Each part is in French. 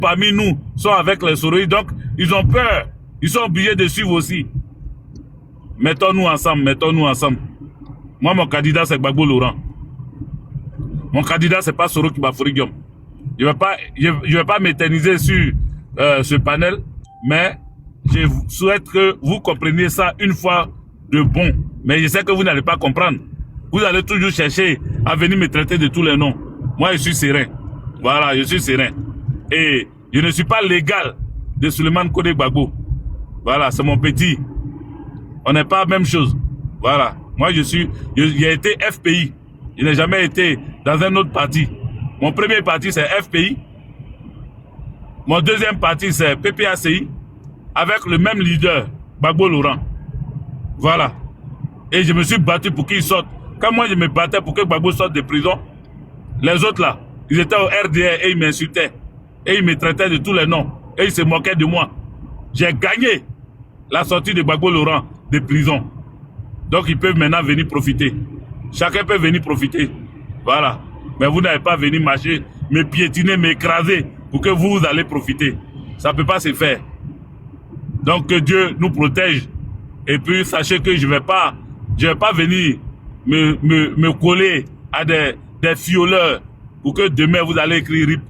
parmi nous sont avec les souris, donc ils ont peur. Ils sont obligés de suivre aussi. Mettons-nous ensemble, mettons-nous ensemble. Moi, mon candidat, c'est Gbagbo Laurent. Mon candidat, c'est pas Soro Kibafurigium. Je vais pas m'éterniser sur ce panel, mais je souhaite que vous compreniez ça une fois de bon. Mais je sais que vous n'allez pas comprendre. Vous allez toujours chercher à venir me traiter de tous les noms. Moi, je suis serein. Voilà, je suis serein. Et je ne suis pas l'égal de Suleiman Kodé Gbagbo. Voilà, c'est mon petit. On n'est pas la même chose. Voilà. Moi, j'ai été FPI. Je n'ai jamais été dans un autre parti. Mon premier parti, c'est FPI. Mon deuxième parti, c'est PPACI. Avec le même leader, Gbagbo Laurent. Voilà. Et je me suis battu pour qu'il sorte. Quand moi, je me battais pour que Gbagbo sorte de prison, les autres là, ils étaient au RDR et ils m'insultaient. Et ils me traitaient de tous les noms. Et ils se moquaient de moi. J'ai gagné la sortie de Gbagbo Laurent de prison. Donc ils peuvent maintenant venir profiter. Chacun peut venir profiter. Voilà. Mais vous n'avez pas venir marcher, me piétiner, m'écraser pour que vous allez profiter. Ça ne peut pas se faire. Donc que Dieu nous protège. Et puis sachez que je vais pas venir me coller à des fioleurs pour que demain vous allez écrire RIP.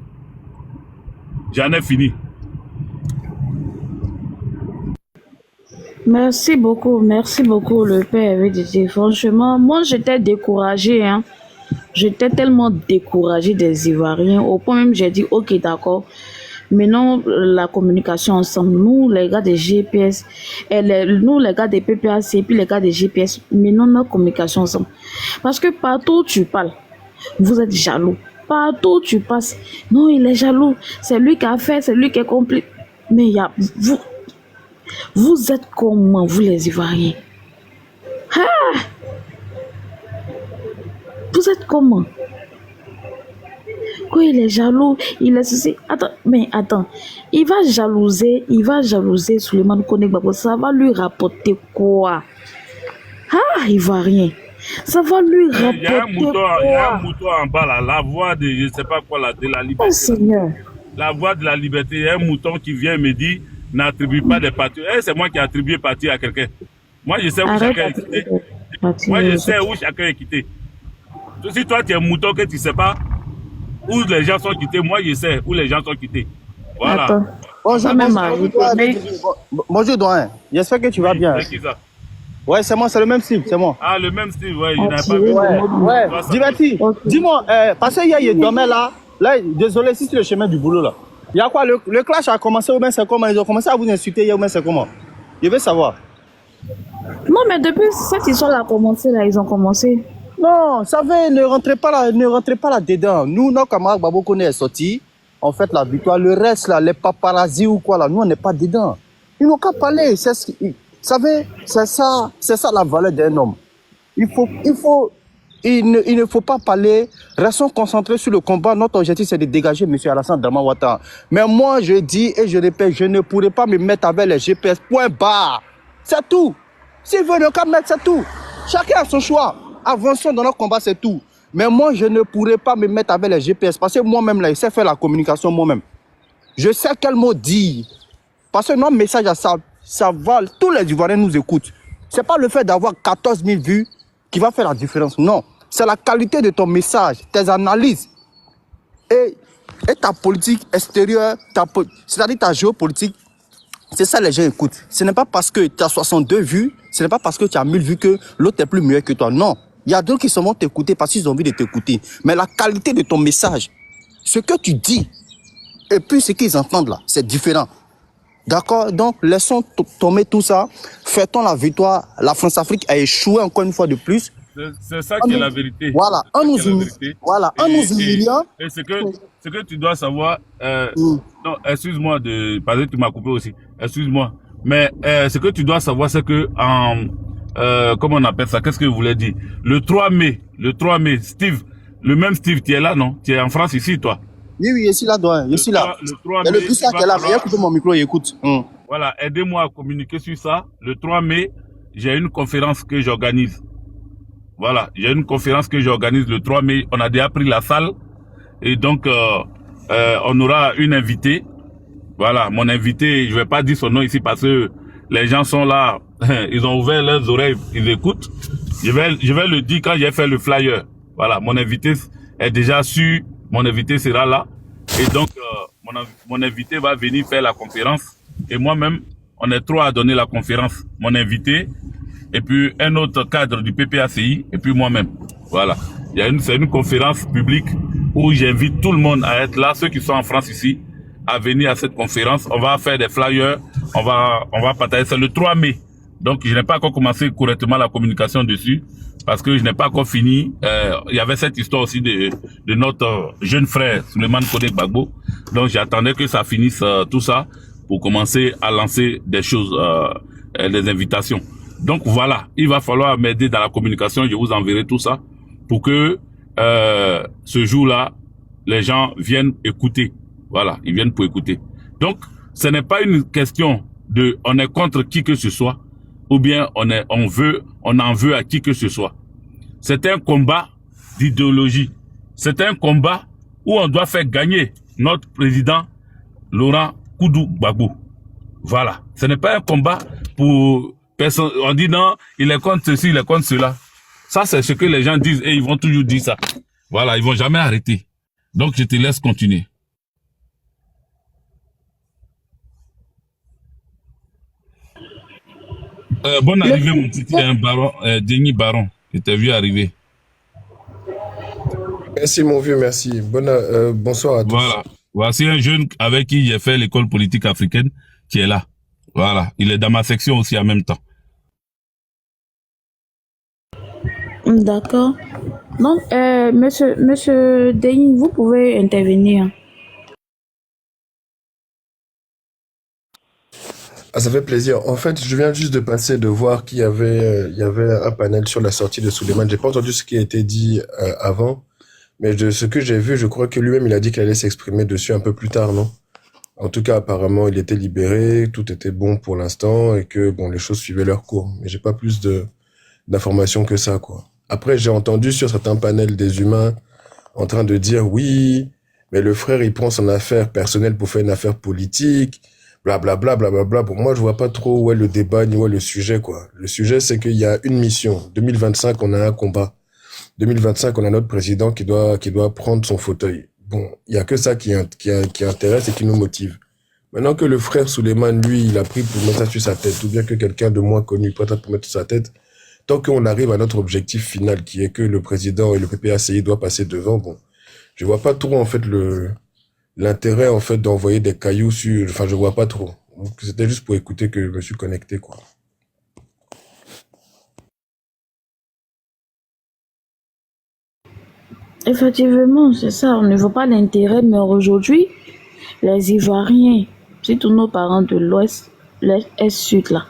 J'en ai fini. Merci beaucoup le père VDG. Franchement, moi j'étais découragée, hein. J'étais tellement découragée des Ivoiriens, au point même j'ai dit ok d'accord. Maintenant la communication ensemble, nous les gars des GPS, nous les gars des PPAC et puis les gars des GPS, maintenant notre communication ensemble. Parce que partout où tu parles, vous êtes jaloux. Partout où tu passes, non il est jaloux, c'est lui qui a fait, c'est lui qui est complice. Mais il y a vous êtes comment, vous les Ivoiriens? Ah! Vous êtes comment? Quand il est jaloux, il est ceci. Attends. Il va jalouser Suleiman Kodé Gbagbo. Ça va lui rapporter quoi? Ah, Ivoirien. Ça va lui rapporter quoi? Il y a un mouton en bas là. La voix de, je ne sais pas quoi, là, de la liberté. Oh Seigneur. La voix de la liberté. Il y a un mouton qui vient me dire n'attribue pas des partis. C'est moi qui ai attribué parti à quelqu'un. Moi, je sais où chacun est quitté. Moi, je sais où chacun est quitté. Si toi, tu es un mouton que tu ne sais pas où les gens sont quittés, moi, je sais où les gens sont quittés. Voilà. Attends. Bonjour, doyen. J'espère que tu vas bien. C'est qui ça? Ouais, c'est moi, c'est le même style, c'est moi. Ah, le même style, ouais, je n'avais pas vu. Ouais. Diverti. Dis-moi, parce que hier, il dormait là. Là, désolé, si c'est le chemin du boulot là. Il y a quoi? Le clash a commencé ou bien c'est comment? Ils ont commencé à vous insulter hier ou bien c'est comment? Je veux savoir. Non, mais depuis cette histoire a commencé, là, ils ont commencé. Non, ça fait, ne rentrez pas là-dedans. Nous, nos camarades Gbagbo Koné est sorti. En fait, la victoire, le reste là, les paparazzis ou quoi là, nous on n'est pas dedans. Ils n'ont qu'à parler. Vous savez, c'est ça la valeur d'un homme. Il ne faut pas parler. Restons concentrés sur le combat. Notre objectif, c'est de dégager M. Alassane Dramane Ouattara. Mais moi, je dis et je répète, je ne pourrai pas me mettre avec les GPS. Point barre. C'est tout. S'il veut ne pas mettre, c'est tout. Chacun a son choix. Avançons dans notre combat, c'est tout. Mais moi, je ne pourrai pas me mettre avec les GPS. Parce que moi-même, là, je sais faire la communication moi-même. Je sais quel mot dire. Parce que notre message à ça va. Tous les Ivoiriens nous écoutent. Ce n'est pas le fait d'avoir 14 000 vues qui va faire la différence. Non. C'est la qualité de ton message, tes analyses et ta politique extérieure, c'est-à-dire ta géopolitique. C'est ça les gens écoutent. Ce n'est pas parce que tu as 62 vues, ce n'est pas parce que tu as 1000 vues que l'autre est plus meilleur que toi. Non. Il y a d'autres qui vont t'écouter parce qu'ils ont envie de t'écouter. Mais la qualité de ton message, ce que tu dis, et puis ce qu'ils entendent là, c'est différent. D'accord? Donc, laissons tomber tout ça. Fêtons la victoire. La France-Afrique a échoué encore une fois de plus. C'est ça qui est la vérité. Voilà. En nous humiliant. Et ce que tu dois savoir, non, excuse-moi parce que tu m'as coupé aussi. Excuse-moi. Mais ce que tu dois savoir, c'est que comment on appelle ça? Qu'est-ce que je voulais dire? Le 3 mai, Steve, le même Steve, tu es là, non? Tu es en France ici, toi? Oui, je suis là, doyen. Je suis là. Le 3 mai. Le plus là qui est là, mais écoute mon micro, il écoute. Voilà, aidez-moi à communiquer sur ça. Le 3 mai, j'ai une conférence que j'organise. Voilà, j'ai une conférence que j'organise le 3 mai. On a déjà pris la salle. Et donc, on aura une invitée. Voilà, mon invité, je vais pas dire son nom ici parce que les gens sont là, ils ont ouvert leurs oreilles, ils écoutent. Je vais le dire quand j'ai fait le flyer. Voilà, mon invité est déjà sûr, mon invité sera là. Et donc, mon invité va venir faire la conférence. Et moi-même, on est trois à donner la conférence. Mon invité, et puis un autre cadre du PPACI, et puis moi-même. Voilà. C'est une conférence publique où j'invite tout le monde à être là, ceux qui sont en France ici, à venir à cette conférence. On va faire des flyers, on va partager. C'est le 3 mai. Donc, je n'ai pas encore commencé correctement la communication dessus parce que je n'ai pas encore fini. Il y avait cette histoire aussi de notre jeune frère, Souleymane Kodé Gbagbo. Donc, j'attendais que ça finisse tout ça pour commencer à lancer des choses, des invitations. Donc, voilà. Il va falloir m'aider dans la communication. Je vous enverrai tout ça pour que ce jour-là, les gens viennent écouter. Voilà, ils viennent pour écouter. Donc, ce n'est pas une question de on est contre qui que ce soit ou bien on en veut à qui que ce soit. C'est un combat d'idéologie. C'est un combat où on doit faire gagner notre président Laurent Koudou Gbagbo. Voilà. Ce n'est pas un combat pour personne. On dit non, il est contre ceci, il est contre cela. Ça, c'est ce que les gens disent et ils vont toujours dire ça. Voilà, ils vont jamais arrêter. Donc, je te laisse continuer. Bonne arrivée, mon petit baron, Denis Baron. Je t'ai vu arriver. Merci, mon vieux, merci. Bonsoir à tous. Voilà. Voici un jeune avec qui j'ai fait l'école politique africaine qui est là. Voilà. Il est dans ma section aussi en même temps. D'accord. Donc, monsieur Denis, vous pouvez intervenir. Ah, ça fait plaisir. En fait, je viens juste de passer de voir qu'il y avait, il y avait un panel sur la sortie de Souleymane. J'ai pas entendu ce qui a été dit avant, mais de ce que j'ai vu, je crois que lui-même, il a dit qu'il allait s'exprimer dessus un peu plus tard, non? En tout cas, apparemment, il était libéré, tout était bon pour l'instant et que bon, les choses suivaient leur cours. Mais j'ai pas plus d'informations que ça, quoi. Après, j'ai entendu sur certains panels des humains en train de dire oui, mais le frère, il prend son affaire personnelle pour faire une affaire politique. Blablabla, blablabla. Pour moi, je vois pas trop où est le débat ni où est le sujet, quoi. Le sujet, c'est qu'il y a une mission. 2025, on a un combat. 2025, on a notre président qui doit prendre son fauteuil. Bon, il y a que ça qui intéresse et qui nous motive. Maintenant que le frère Souleymane, lui, il a pris pour mettre ça sur sa tête, ou bien que quelqu'un de moins connu prend ça pour mettre sur sa tête, tant qu'on arrive à notre objectif final, qui est que le président et le PPACI doivent passer devant, bon, je vois pas trop, en fait, l'intérêt, en fait, d'envoyer des cailloux sur, enfin, je vois pas trop. Donc, c'était juste pour écouter que je me suis connecté, quoi. Effectivement, c'est ça. On ne voit pas l'intérêt, mais aujourd'hui, les Ivoiriens, c'est tous nos parents de l'Ouest, l'Est, Sud, là.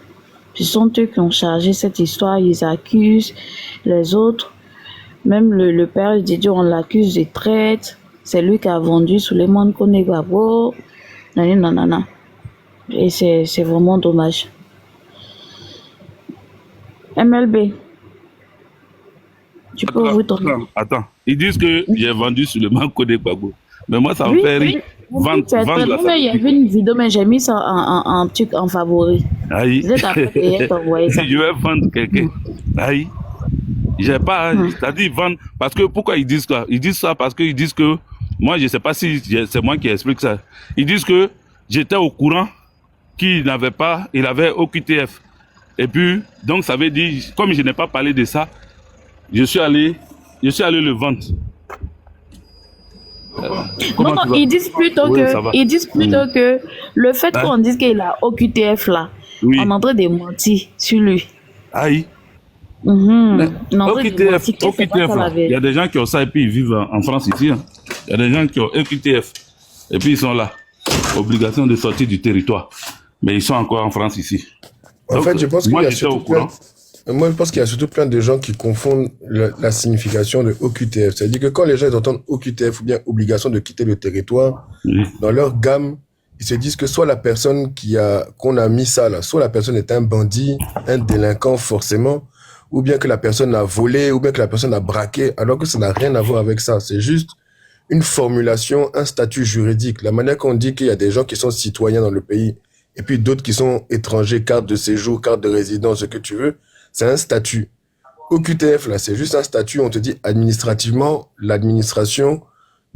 Ce sont eux qui ont chargé cette histoire. Ils accusent les autres. Même le père Didier, on l'accuse de traite. C'est lui qui a vendu Souleymane Kodé Gbagbo. Nanana. Et c'est vraiment dommage. MLB, tu peux ouvrir ton... Attends. Ils disent que j'ai vendu Souleymane Kodé Gbagbo. Mais moi, ça me Oui, fait rire. oui. Vendre la Il y avait une vidéo, mais j'ai mis ça en truc en favori. Aïe. Vous êtes après payé pour envoyer ça. Je vais vendre quelqu'un. Aïe. J'ai pas, c'est-à-dire vendre. Parce que pourquoi ils disent ça? Ils disent ça parce qu'ils disent que, moi je sais pas si c'est moi qui explique ça. Ils disent que j'étais au courant qu'il n'avait pas, il avait OQTF. Et puis, donc ça veut dire, comme je n'ai pas parlé de ça, je suis allé le vendre. Non, ils disent plutôt que le fait qu'on dise qu'il a OQTF là, Oui. on est en train de mentir sur lui. Aïe. OQTF, OQTF là. Il y a des gens qui ont ça et puis ils vivent en France ici. Hein. Il y a des gens qui ont OQTF et puis ils sont là. Obligation de sortir du territoire. Mais ils sont encore en France ici. En Donc, fait, je pense qu'il moi, y a j'étais au surtout courant. moi, je pense qu'il y a surtout plein de gens qui confondent la signification de OQTF. C'est-à-dire que quand les gens ils entendent OQTF ou bien obligation de quitter le territoire, Oui. dans leur gamme, ils se disent que soit la personne qu'on a mis ça là, soit la personne est un bandit, un délinquant forcément, ou bien que la personne a volé, ou bien que la personne a braqué, alors que ça n'a rien à voir avec ça. C'est juste une formulation, un statut juridique. La manière qu'on dit qu'il y a des gens qui sont citoyens dans le pays et puis d'autres qui sont étrangers, carte de séjour, carte de résidence, ce que tu veux, c'est un statut. Au QTF, là, c'est juste un statut. On te dit administrativement, l'administration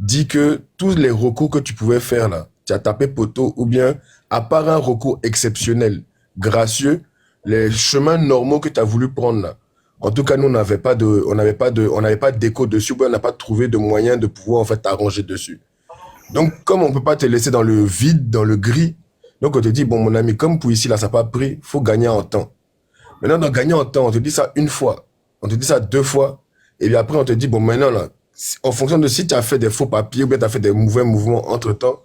dit que tous les recours que tu pouvais faire, là, tu as tapé poteau ou bien, à part un recours exceptionnel, gracieux, les chemins normaux que tu as voulu prendre, là. En tout cas, nous, on n'avait pas d'écho dessus, ou bien on n'a pas trouvé de moyen de pouvoir, en fait, t'arranger dessus. Donc, comme on peut pas te laisser dans le vide, dans le gris, donc on te dit, bon, mon ami, comme pour ici, là, ça n'a pas pris, faut gagner en temps. Maintenant, dans gagner en temps, on te dit ça une fois, on te dit ça deux fois, et puis après, on te dit, bon, maintenant, là, en fonction de si tu as fait des faux papiers ou bien tu as fait des mauvais mouvements entre-temps,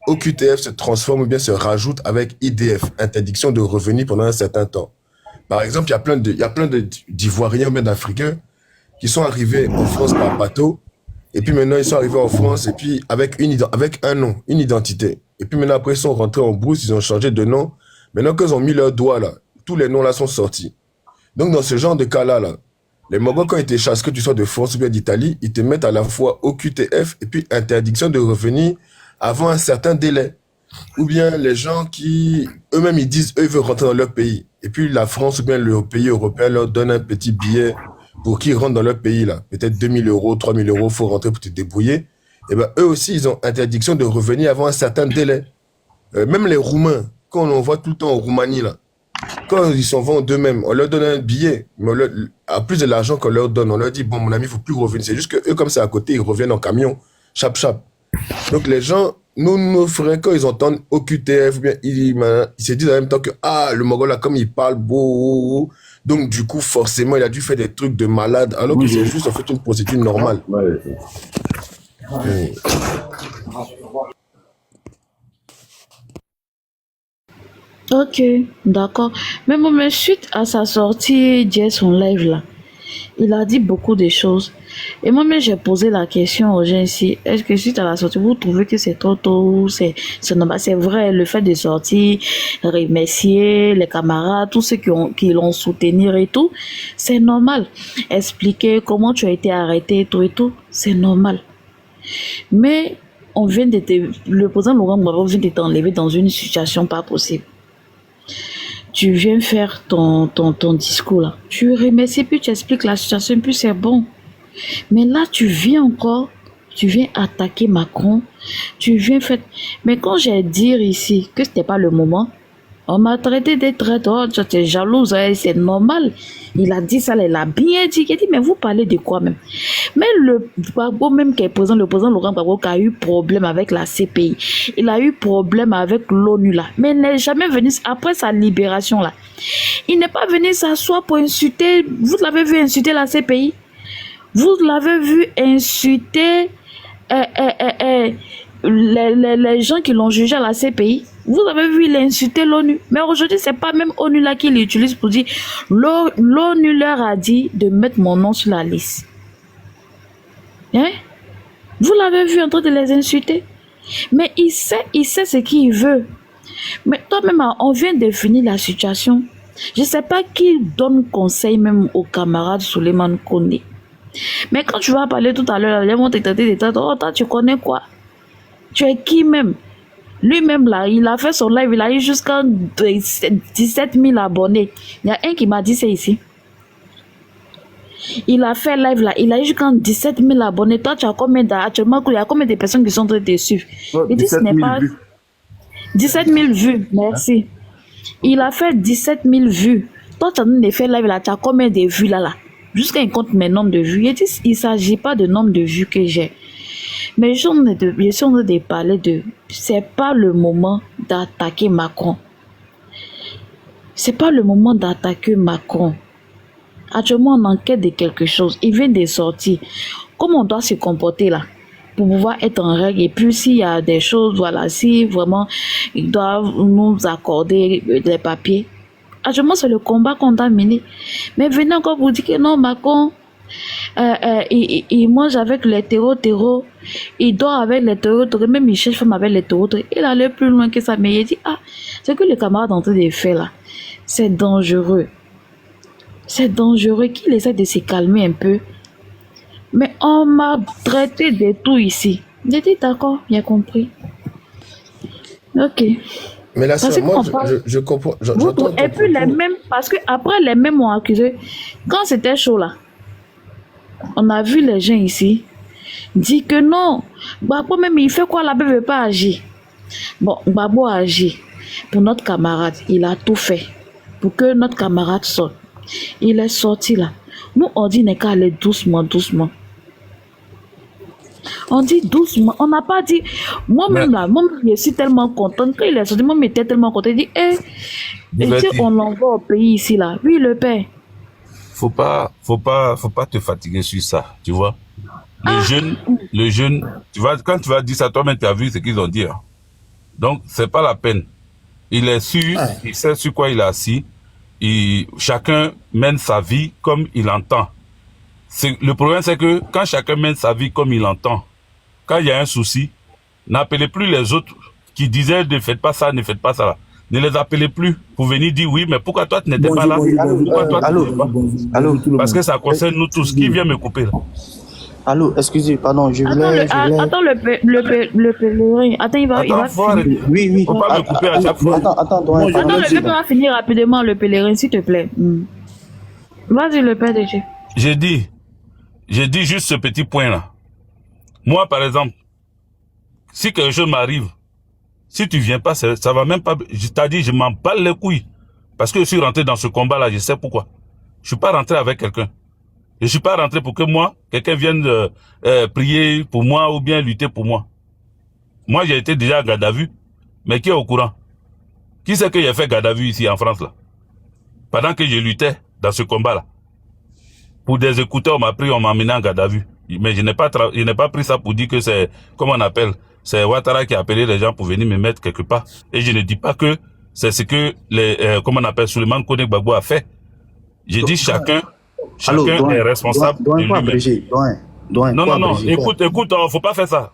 OQTF se transforme ou bien se rajoute avec IDF, interdiction de revenir pendant un certain temps. Par exemple, il y a plein d'Ivoiriens ou bien d'Africains qui sont arrivés en France par bateau, et puis maintenant ils sont arrivés en France, et puis avec un nom, une identité. Et puis maintenant après ils sont rentrés en brousse, ils ont changé de nom. Maintenant qu'ils ont mis leurs doigts là, tous les noms là sont sortis. Donc dans ce genre de cas-là, là, les Mogos quand ils te chassent, que tu sois de France ou bien d'Italie, ils te mettent à la fois OQTF et puis interdiction de revenir avant un certain délai. Ou bien les gens qui, eux-mêmes, ils disent, eux, ils veulent rentrer dans leur pays. Et puis la France ou bien le pays européen leur donne un petit billet pour qu'ils rentrent dans leur pays, là. Peut-être 2 000 euros, 3 000 euros, faut rentrer pour te débrouiller. Et ben, eux aussi, ils ont interdiction de revenir avant un certain délai. Même les Roumains, quand on voit tout le temps en Roumanie, là, quand ils s'en vont d'eux-mêmes, on leur donne un billet, mais à plus de l'argent qu'on leur donne, on leur dit, bon, mon ami, il faut plus revenir. C'est juste que eux, comme c'est à côté, ils reviennent en camion, chap, chap. Donc les gens, nos frères, quand ils entendent OQTF, bien, ils se disent en même temps que, ah, le Mogol là, comme il parle beau, donc du coup, forcément, il a dû faire des trucs de malade, alors que c'est juste en fait une procédure normale. Ok, d'accord. Mais bon, mais suite à sa sortie d'hier, son live là, il a dit beaucoup de choses. Et moi-même, j'ai posé la question aux gens ici. Est-ce que suite à la sortie, vous trouvez que c'est trop tôt? C'est normal. C'est vrai, le fait de sortir, remercier les camarades, tous ceux qui l'ont soutenu et tout, c'est normal. Expliquer comment tu as été arrêté et tout, c'est normal. Mais le président Laurent Gbagbo vient de t'enlever dans une situation pas possible. Tu viens faire ton discours là. Tu remercies, puis tu expliques la situation, puis c'est bon. Mais là, tu viens attaquer Macron. Tu viens faire... Mais quand j'ai dit ici que c'était pas le moment, on m'a traité des traites. Oh, tu es jalouse, hein, c'est normal. Il a dit ça, il a bien dit. Il a dit, mais vous parlez de quoi même? Mais le Gbagbo même qui est présent, le président Laurent Gbagbo qui a eu problème avec la CPI. Il a eu problème avec l'ONU là. Mais il n'est jamais venu, après sa libération là, il n'est pas venu s'asseoir pour insulter. Vous l'avez vu insulter la CPI? Vous l'avez vu insulter les gens qui l'ont jugé à la CPI. Vous avez vu, il a insulté l'ONU. Mais aujourd'hui, c'est pas même ONU là qui l'utilise pour dire. L'ONU leur a dit de mettre mon nom sur la liste. Hein? Vous l'avez vu en train de les insulter. Mais il sait ce qu'il veut. Mais toi-même, on vient de finir la situation. Je ne sais pas qui donne conseil même aux camarades Souleymane Kone. Mais quand tu vas parler tout à l'heure, les gens vont te traiter de tête. Oh, toi, tu connais quoi? Tu es qui même? Lui-même, là, il a fait son live, il a eu jusqu'à 17 000 abonnés. Il y a un qui m'a dit c'est ici. Il a fait live, là, il a eu jusqu'à 17 000 abonnés. Toi, tu as combien actuellement, il y a combien de personnes qui sont en train de te suivre? Il dit ce n'est pas... 17 000 vues, merci. Il a fait 17 000 vues. Toi, tu as fait live, là, tu as combien de vues, là? Jusqu'à un compte mes nombres de vues. Il dit, il ne s'agit pas de nombre de vues que j'ai. Mais je suis en train de parler de... C'est pas le moment d'attaquer Macron. C'est pas le moment d'attaquer Macron. Actuellement, on enquête de quelque chose. Il vient de sortir. Comment on doit se comporter là pour pouvoir être en règle? Et puis s'il y a des choses, voilà, si vraiment ils doivent nous accorder des papiers. Actuellement, c'est le combat qu'on doit mener. Mais venez encore vous dire que non, Macron... il mange avec les terreaux, il dort avec les terreaux, même il cherche femme avec les terreaux. Il allait plus loin que ça, mais il dit, ah, ce que les camarades sont en train de faire là, c'est dangereux. C'est dangereux qu'il essaie de se calmer un peu. Mais on m'a traité de tout ici. J'ai dit d'accord, j'ai compris. Ok. Mais la Parce sœur, moi, qu'on parle. je comprends, Vous j'entends tous- ton Et puis les propos. mêmes, parce que après les mêmes m'ont accusé. Quand c'était chaud là, on a vu les gens ici dire que non. Gbagbo même il fait quoi là-bas, il veut pas agir. Bon, Gbagbo a agi pour notre camarade. Il a tout fait pour que notre camarade sorte. Il est sorti là. Nous on dit n'est qu'à aller doucement, doucement. On dit doucement. On n'a pas dit. Mais, Moi-même là, moi-même je suis tellement contente. Quand il est sorti, moi j'étais tellement contente. Il dit, eh, et tu sais, Diverti, on l'envoie au pays ici là. Oui, le père. faut pas te fatiguer sur ça, tu vois. Le jeune, tu vois, quand tu vas dire ça, toi-même, tu as vu ce qu'ils ont dit. Hein. Donc, c'est pas la peine. Il est sûr, Ah, il sait sur quoi il est assis. Chacun mène sa vie comme il entend. Le problème, c'est que quand chacun mène sa vie comme il entend, quand il y a un souci, n'appelez plus les autres qui disaient ne faites pas ça, ne faites pas ça. Là. Ne les appelez plus pour venir dire oui, mais pourquoi toi tu n'étais pas là? Pourquoi toi tu Allô, n'étais pas? allô, tout le Parce monde. que ça concerne nous tous. Qui vient me couper là? allô, excusez, pardon, Attends, le pèlerin. Attends, il Attends, va faut finir. arrêter. Oui, oui. Faut pas me couper à chaque fois. Attends, Moi, je- pardon. Attends, Moi, le je- père va finir rapidement, le pèlerin, s'il te plaît. Vas-y, le père déjà. J'ai dit juste ce petit point là. Moi, par exemple, si quelque chose m'arrive, si tu viens pas, ça va même pas. Je t'ai dit, je m'en bats les couilles. Parce que je suis rentré dans ce combat là, je sais pourquoi. Je suis pas rentré avec quelqu'un. Je suis pas rentré pour que moi, quelqu'un vienne prier pour moi ou bien lutter pour moi. Moi, j'ai été déjà à garde à vue. Mais qui est au courant? Qui c'est que j'ai fait garde à vue ici en France là? Pendant que je luttais dans ce combat là. Pour des écouteurs, on m'a pris, on m'a amené en garde à vue. Mais je n'ai pas pris ça pour dire que c'est, comment on appelle, c'est Ouattara qui a appelé les gens pour venir me mettre quelque part. Et je ne dis pas que c'est ce que comment on appelle, Souleymane Kone Gbagbo a fait. J'ai dit chacun est responsable de Doyen, faut lui-même. abréger. Doyen, Non, faut non, non, abréger. écoute, faut pas faire ça.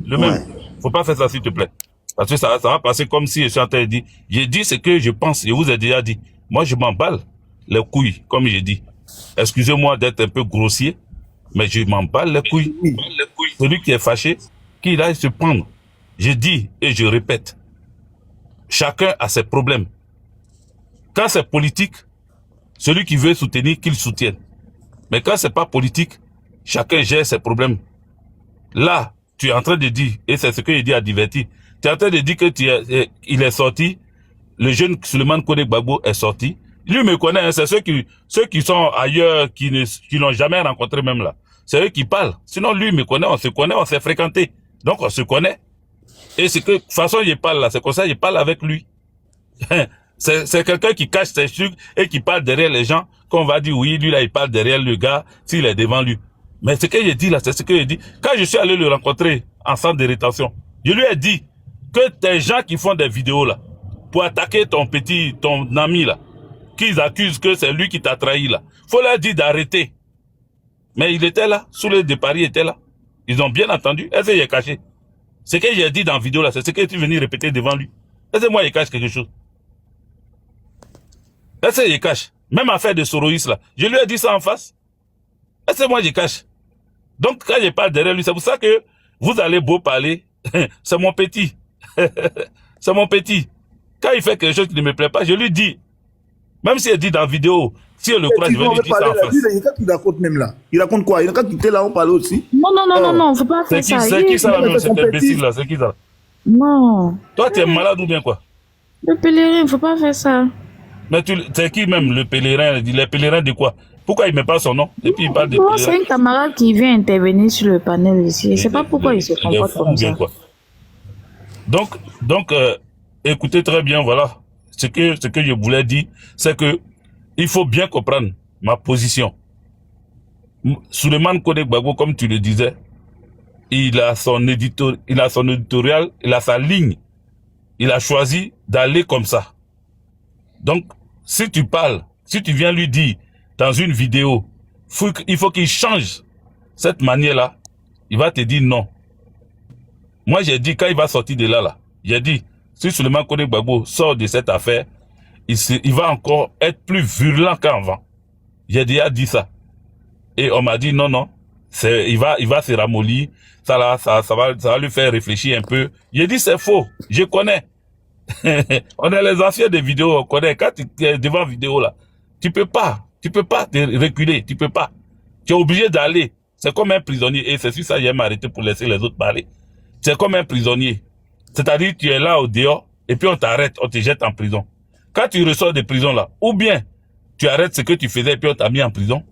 Le Ouais. même. Faut pas faire ça, s'il te plaît. Parce que ça va passer comme si je suis en train de dire, j'ai dit ce que je pense, je vous ai déjà dit. Moi, je m'emballe les couilles, comme j'ai dit. Excusez-moi d'être un peu grossier, mais je m'emballe les couilles. Oui. Celui qui est fâché, qu'il aille se prendre. Je dis et je répète, chacun a ses problèmes. Quand c'est politique, celui qui veut soutenir, qu'il soutienne. Mais quand c'est pas politique, chacun gère ses problèmes. Là, tu es en train de dire, et c'est ce que il dit à Diverti, tu es en train de dire que il est sorti, le jeune Souleymane Kone Gbagbo est sorti. Lui me connaît, hein, c'est ceux qui sont ailleurs, qui n'ont jamais rencontré même là. C'est eux qui parlent. Sinon, lui me connaît, on s'est fréquenté. Donc, on se connaît. Et c'est que, de toute façon, il parle là, c'est comme ça, il parle avec lui. C'est quelqu'un qui cache ses trucs et qui parle derrière les gens, qu'on va dire, oui, lui là, il parle derrière le gars, s'il est devant lui. Mais ce que j'ai dit là, c'est ce que j'ai dit. Quand je suis allé le rencontrer en centre de rétention, je lui ai dit que tes gens qui font des vidéos là, pour attaquer ton ami là, qu'ils accusent que c'est lui qui t'a trahi là, faut leur dire d'arrêter. Mais il était là, sous le départ, il était là. Ils ont bien entendu. Est-ce qu'il est caché? Ce que j'ai dit dans la vidéo là, c'est ce que tu es venu répéter devant lui. Est-ce que moi il cache quelque chose? Est-ce qu'il cache? Même affaire de Soroïs là, je lui ai dit ça en face. Est-ce que moi je cache? Donc quand je parle derrière lui, c'est pour ça que vous allez beau parler, c'est mon petit. C'est mon petit. Quand il fait quelque chose qui ne me plaît pas, je lui dis. Même s'il dit dans la vidéo, si elle le croit, je vais lui dire ça en face. Il il raconte même là. Il raconte quoi? Il raconte qu'il était là, on parlait aussi. Non, faut pas faire ça. C'est qui ça là, même, cet Compétitif. imbécile là? C'est qui ça? Non. Toi, tu es malade ou bien quoi? Le pèlerin, faut pas faire ça. Mais c'est qui même le pèlerin? Les pèlerins de quoi? Pourquoi il met pas son nom? Et puis il parle de Non, c'est pèlerin. un camarade qui vient intervenir sur le panel ici. Je sais pas pourquoi il se est comporte fou ou comme bien ça. quoi? Donc, écoutez très bien, voilà. Ce que je voulais dire, c'est que il faut bien comprendre ma position. Souleymane Kone Gbagbo, comme tu le disais, il a son éditorial, il a sa ligne. Il a choisi d'aller comme ça. Donc, si tu parles, si tu viens lui dire dans une vidéo, il faut qu'il change cette manière-là, il va te dire non. Moi, j'ai dit, quand il va sortir de là, j'ai dit, si Souleymane Kone Gbagbo sort de cette affaire, il va encore être plus virulent qu'avant. J'ai déjà dit ça. Et on m'a dit, non, il va se ramollir. Ça va lui faire réfléchir un peu. J'ai dit c'est faux. Je connais. On est les anciens des vidéos, on connaît. Quand tu es devant vidéo là, tu peux pas te reculer, tu peux pas. Tu es obligé d'aller. C'est comme un prisonnier. Et c'est sur ça que j'aime m'arrêter pour laisser les autres parler. C'est comme un prisonnier. C'est-à-dire, tu es là au dehors, et puis on t'arrête, on te jette en prison. Quand tu ressors de prison là, ou bien tu arrêtes ce que tu faisais et puis on t'a mis en prison,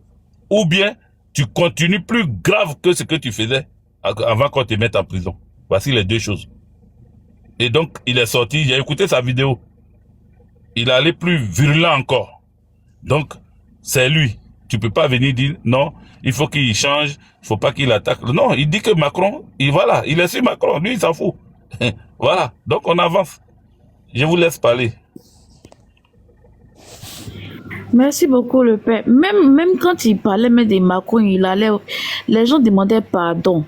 ou bien tu continues plus grave que ce que tu faisais avant qu'on te mette en prison. Voici les deux choses. Et donc, il est sorti, j'ai écouté sa vidéo. Il est allé plus virulent encore. Donc, c'est lui. Tu peux pas venir dire, non, il faut qu'il change, il faut pas qu'il attaque. Non, il dit que Macron, voilà, il est sur Macron, lui, il s'en fout. Voilà, donc on avance. Je vous laisse parler. Merci beaucoup, le père. Même quand il parlait même de Macron, les gens demandaient pardon.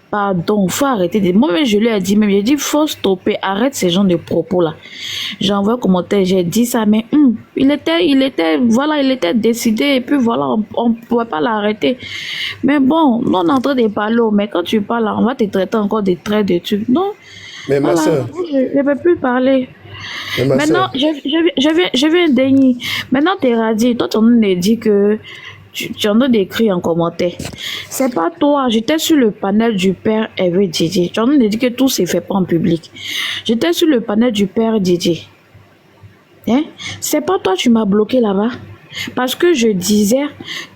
Pardon, faut arrêter de... Moi-même, je lui ai dit, même, j'ai dit, faut stopper, arrête ces gens de propos-là. J'ai envoyé un commentaire, j'ai dit ça, mais il était décidé, et puis voilà, on pouvait pas l'arrêter. Mais bon, nous, on est en train de parler, mais quand tu parles, on va te traiter encore des traits de trucs. Non, Mais ma voilà, soeur, je ne peux plus parler. Maintenant, sœur, je viens d'enigner. Maintenant, t'es radis. Toi, tu en as dit que tu en as décrit en commentaire. C'est pas toi. J'étais sur le panel du père Hervé Didier. Tu en as dit que tout s'est fait pas en public. J'étais sur le panel du père Didier. Hein? C'est pas toi, tu m'as bloqué là-bas. Parce que je disais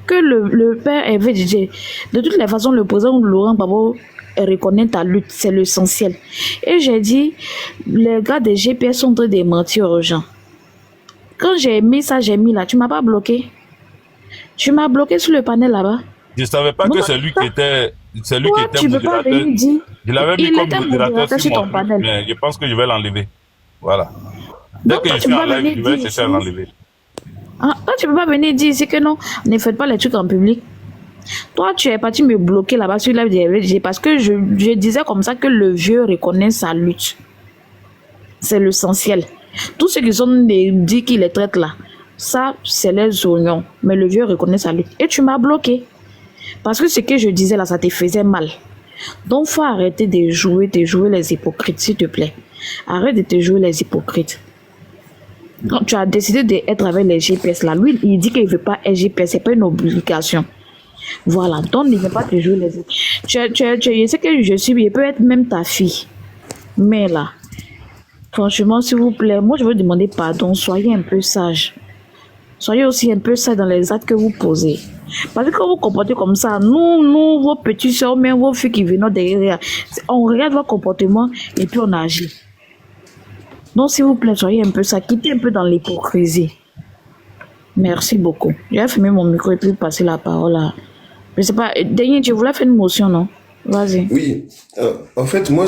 que le père Hervé Didier, de toutes les façons, le président Laurent Gbagbo reconnaît ta lutte, c'est l'essentiel. Et j'ai dit, les gars des GPS sont en train de mentir aux gens. Quand j'ai mis ça, j'ai mis là, tu m'as pas bloqué. Tu m'as bloqué sur le panel là-bas. Je savais pas que c'est lui qui était, Toi, tu peux pas modérateur. venir dire. Je l'avais mis Il comme était modérateur modérateur sur sur mon ton truc, panel. mais je pense que je vais l'enlever. Voilà. Dès Donc, que toi, je tu suis peux en pas live, je venir vais dire chercher à ici. l'enlever. Ah, toi, tu peux pas venir dire ici que non, ne faites pas les trucs en public. Toi, tu es parti me bloquer là-bas sur la vidéo parce que je disais comme ça que le vieux reconnaît sa lutte. C'est l'essentiel. Tous ceux qui sont dit qu'il les traite là, ça, c'est les oignons. Mais le vieux reconnaît sa lutte. Et tu m'as bloqué. Parce que ce que je disais là, ça te faisait mal. Donc, faut arrêter de jouer les hypocrites, s'il te plaît. Arrête de te jouer les hypocrites. Quand tu as décidé d'être avec les GPS là, lui, il dit qu'il ne veut pas être GPS, c'est pas une obligation. Voilà, donc il ne veut pas te jouer les autres. Je sais que je peux être même ta fille. Mais là, franchement, s'il vous plaît, moi je veux demander pardon, soyez un peu sage. Soyez aussi un peu sage dans les actes que vous posez. Parce que quand vous comportez comme ça, nous, vos petits soeurs, même vos filles qui viennent derrière, on regarde votre comportement et puis on agit. Donc s'il vous plaît, soyez un peu sage, quittez un peu dans l'hypocrisie. Merci beaucoup. Je vais fermer mon micro et puis passer la parole à... Je sais pas, Denis, tu voulais faire une motion, non? Vas-y. oui. En fait, moi,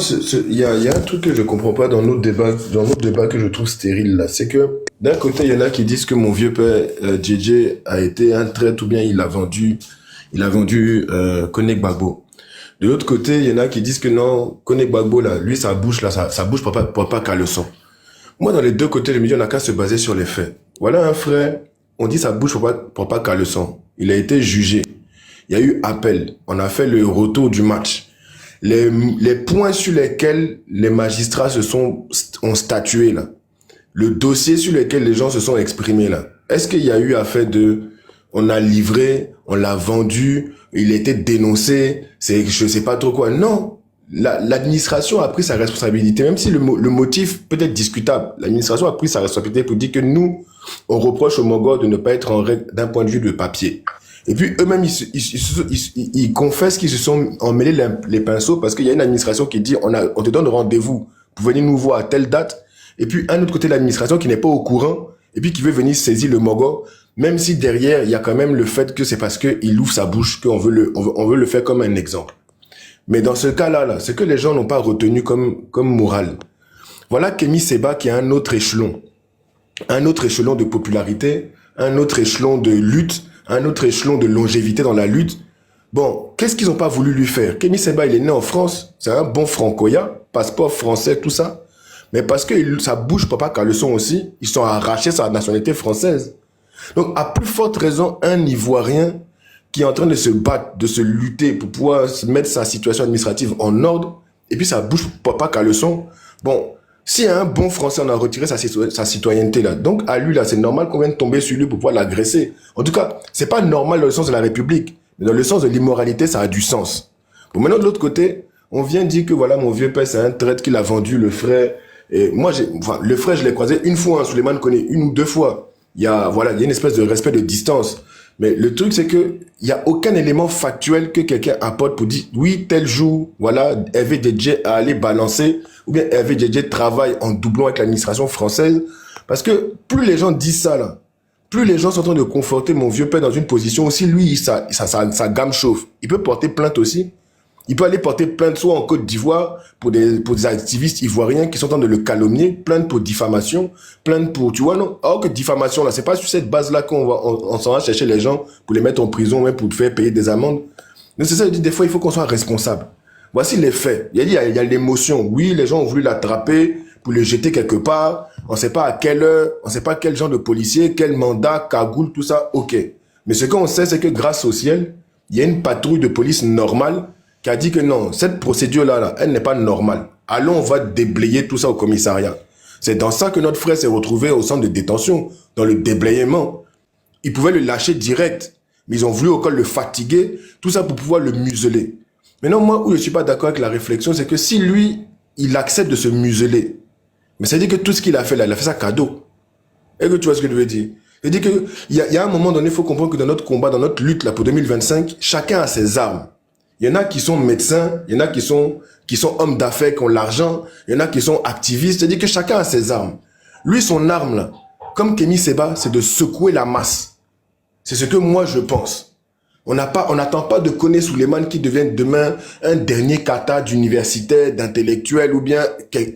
il y a un truc que je comprends pas dans notre débat que je trouve stérile là. C'est que d'un côté, il y en a qui disent que mon vieux père JJ a été un traître ou bien il a vendu Koné Gbagbo. De l'autre côté, il y en a qui disent que non, Koné Gbagbo là, lui sa bouche pour pas qu'à le son. Moi, dans les deux côtés, je me dis on a qu'à se baser sur les faits. Voilà un frère, on dit sa bouche pour pas qu'à le son. Il a été jugé. Il y a eu appel. On a fait le retour du match. Les points sur lesquels les magistrats ont statué là. Le dossier sur lequel les gens se sont exprimés là. Est-ce qu'il y a eu affaire on a livré, on l'a vendu, il a été dénoncé, je sais pas trop quoi. Non. L'administration a pris sa responsabilité, même si le motif peut être discutable. L'administration a pris sa responsabilité pour dire que nous, on reproche aux Mogors de ne pas être en règle d'un point de vue de papier. Et puis eux-mêmes, ils confessent qu'ils se sont emmêlés les pinceaux parce qu'il y a une administration qui dit on te donne rendez-vous pour venir nous voir à telle date. Et puis un autre côté de l'administration qui n'est pas au courant et puis qui veut venir saisir le Mogor, même si derrière il y a quand même le fait que c'est parce que il ouvre sa bouche qu'on veut le faire comme un exemple. Mais dans ce cas-là, ce que les gens n'ont pas retenu comme morale. Voilà Kémy Séba qui a un autre échelon de popularité, un autre échelon de lutte, un autre échelon de longévité dans la lutte. Bon, qu'est-ce qu'ils n'ont pas voulu lui faire? Kémy Séba, il est né en France, c'est un bon francoya, passeport français, tout ça. Mais parce que sa bouche, papa, qu'à le son aussi, ils sont arrachés sa nationalité française. Donc, à plus forte raison, un Ivoirien qui est en train de se battre, de se lutter pour pouvoir mettre sa situation administrative en ordre, et puis ça bouge pas qu'à leçon. Bon, s'il y a un bon Français, on a retiré sa citoyenneté là. Donc à lui là, c'est normal qu'on vienne tomber sur lui pour pouvoir l'agresser. En tout cas, c'est pas normal dans le sens de la République, mais dans le sens de l'immoralité, ça a du sens. Bon, maintenant de l'autre côté, on vient dire que voilà, mon vieux père, c'est un traître qu'il a vendu le frère. Et moi, le frère, je l'ai croisé une fois, hein, Souleymane connaît une ou deux fois. Il y a une espèce de respect de distance. Mais le truc, c'est que il y a aucun élément factuel que quelqu'un apporte pour dire, oui, tel jour, voilà, Hervé Djedje a allé balancer, ou bien Hervé Djedje travaille en doublon avec l'administration française. Parce que plus les gens disent ça, là, plus les gens sont en train de conforter mon vieux père dans une position aussi, lui, sa gamme chauffe. Il peut porter plainte aussi. Il peut aller porter plainte soit en Côte d'Ivoire pour des activistes ivoiriens qui sont en train de le calomnier, plainte pour diffamation, plainte pour, tu vois, non? Alors que diffamation, là, c'est pas sur cette base-là on s'en va chercher les gens pour les mettre en prison, même pour faire payer des amendes. Donc c'est ça, je dis, des fois, il faut qu'on soit responsable. Voici les faits. Il y a l'émotion. Oui, les gens ont voulu l'attraper pour le jeter quelque part. On sait pas à quelle heure, on sait pas quel genre de policier, quel mandat, cagoule, tout ça, ok. Mais ce qu'on sait, c'est que grâce au ciel, il y a une patrouille de police normale qui a dit que non, cette procédure-là, elle n'est pas normale. Allons, on va déblayer tout ça au commissariat. C'est dans ça que notre frère s'est retrouvé au centre de détention, dans le déblayement. Ils pouvaient le lâcher direct, mais ils ont voulu encore le fatiguer, tout ça pour pouvoir le museler. Maintenant, moi, où je suis pas d'accord avec la réflexion, c'est que si lui, il accepte de se museler, mais ça veut dire que tout ce qu'il a fait là, il a fait ça cadeau. Est-ce que tu vois ce que je veux dire? C'est-à-dire qu'il y a un moment donné, il faut comprendre que dans notre combat, dans notre lutte là pour 2025, chacun a ses armes. Il y en a qui sont médecins, il y en a qui sont hommes d'affaires, qui ont l'argent, il y en a qui sont activistes, c'est-à-dire que chacun a ses armes. Lui, son arme, là, comme Kémy Séba, c'est de secouer la masse. C'est ce que moi, je pense. On n'attend pas de Koné Souleymane qui devienne demain un dernier kata d'universitaire, d'intellectuel, ou bien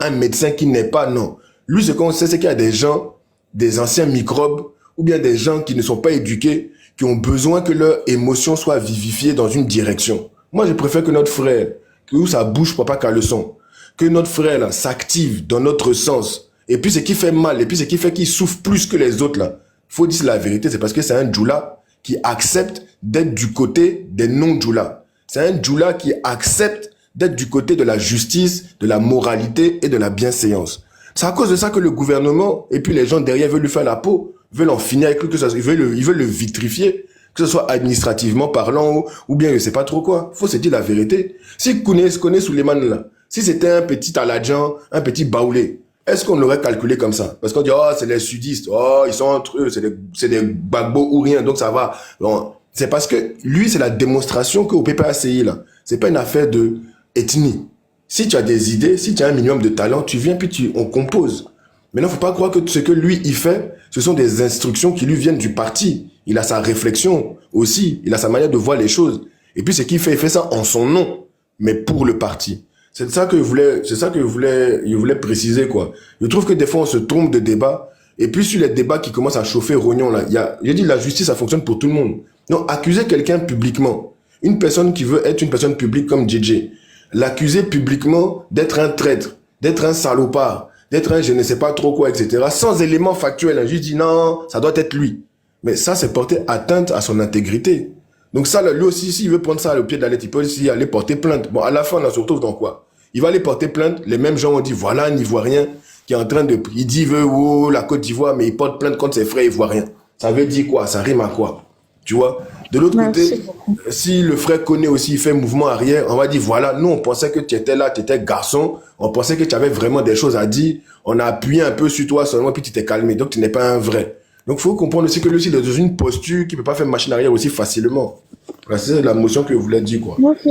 un médecin qui n'est pas, non. Lui, ce qu'on sait, c'est qu'il y a des gens, des anciens microbes, ou bien des gens qui ne sont pas éduqués, qui ont besoin que leurs émotions soient vivifiées dans une direction. Moi, je préfère que notre frère, où ça bouge pas qu'à leçon, que notre frère là s'active dans notre sens. Et puis ce qui fait mal, et puis ce qui fait qu'il souffre plus que les autres là, faut dire la vérité, c'est parce que c'est un djoula qui accepte d'être du côté des non-djoula. C'est un djoula qui accepte d'être du côté de la justice, de la moralité et de la bienséance. C'est à cause de ça que le gouvernement et puis les gens derrière veulent lui faire la peau, veulent en finir avec lui, ils veulent le vitrifier. Que ce soit administrativement parlant ou bien je sais pas trop quoi. Faut se dire la vérité. Si Koné Souleymane là, si c'était un petit Aladjan, un petit Baoulé, est-ce qu'on l'aurait calculé comme ça? Parce qu'on dit, oh, c'est les sudistes, oh, ils sont entre eux, c'est des Gbagbo ou rien, donc ça va. Non, c'est parce que lui, c'est la démonstration qu'au PPACI là, c'est pas une affaire de ethnie. Si tu as des idées, si tu as un minimum de talent, tu viens puis on compose. Maintenant, faut pas croire que ce que lui, il fait, ce sont des instructions qui lui viennent du parti. Il a sa réflexion aussi. Il a sa manière de voir les choses. Et puis, ce qu'il fait, il fait ça en son nom, mais pour le parti. C'est ça que je voulais préciser, quoi. Je trouve que des fois, on se trompe de débat. Et puis, sur les débats qui commencent à chauffer rognon, là, j'ai dit, la justice, ça fonctionne pour tout le monde. Non, accuser quelqu'un publiquement, une personne qui veut être une personne publique comme JJ, l'accuser publiquement d'être un traître, d'être un salopard, d'être un je ne sais pas trop quoi, etc., sans éléments factuels. Je dis non, ça doit être lui. Mais ça, c'est porter atteinte à son intégrité. Donc ça, lui aussi, s'il veut prendre ça au pied de la lettre, il peut aussi aller porter plainte. Bon, à la fin, on se retrouve dans quoi? Il va aller porter plainte. Les mêmes gens ont dit, voilà un Ivoirien qui est en train de... Il dit, il veut la Côte d'Ivoire, mais il porte plainte contre ses frères ivoiriens. Ça veut dire quoi? Ça rime à quoi? Tu vois? De l'autre côté, si le frère Koné aussi, il fait mouvement arrière, on va dire, voilà, nous, on pensait que tu étais là, tu étais garçon, on pensait que tu avais vraiment des choses à dire, on a appuyé un peu sur toi seulement, puis tu t'es calmé, donc tu n'es pas un vrai. Donc, il faut comprendre aussi que lui aussi, il est dans une posture qui ne peut pas faire machine arrière aussi facilement. Voilà, c'est la motion que je voulais dire, quoi. Ok.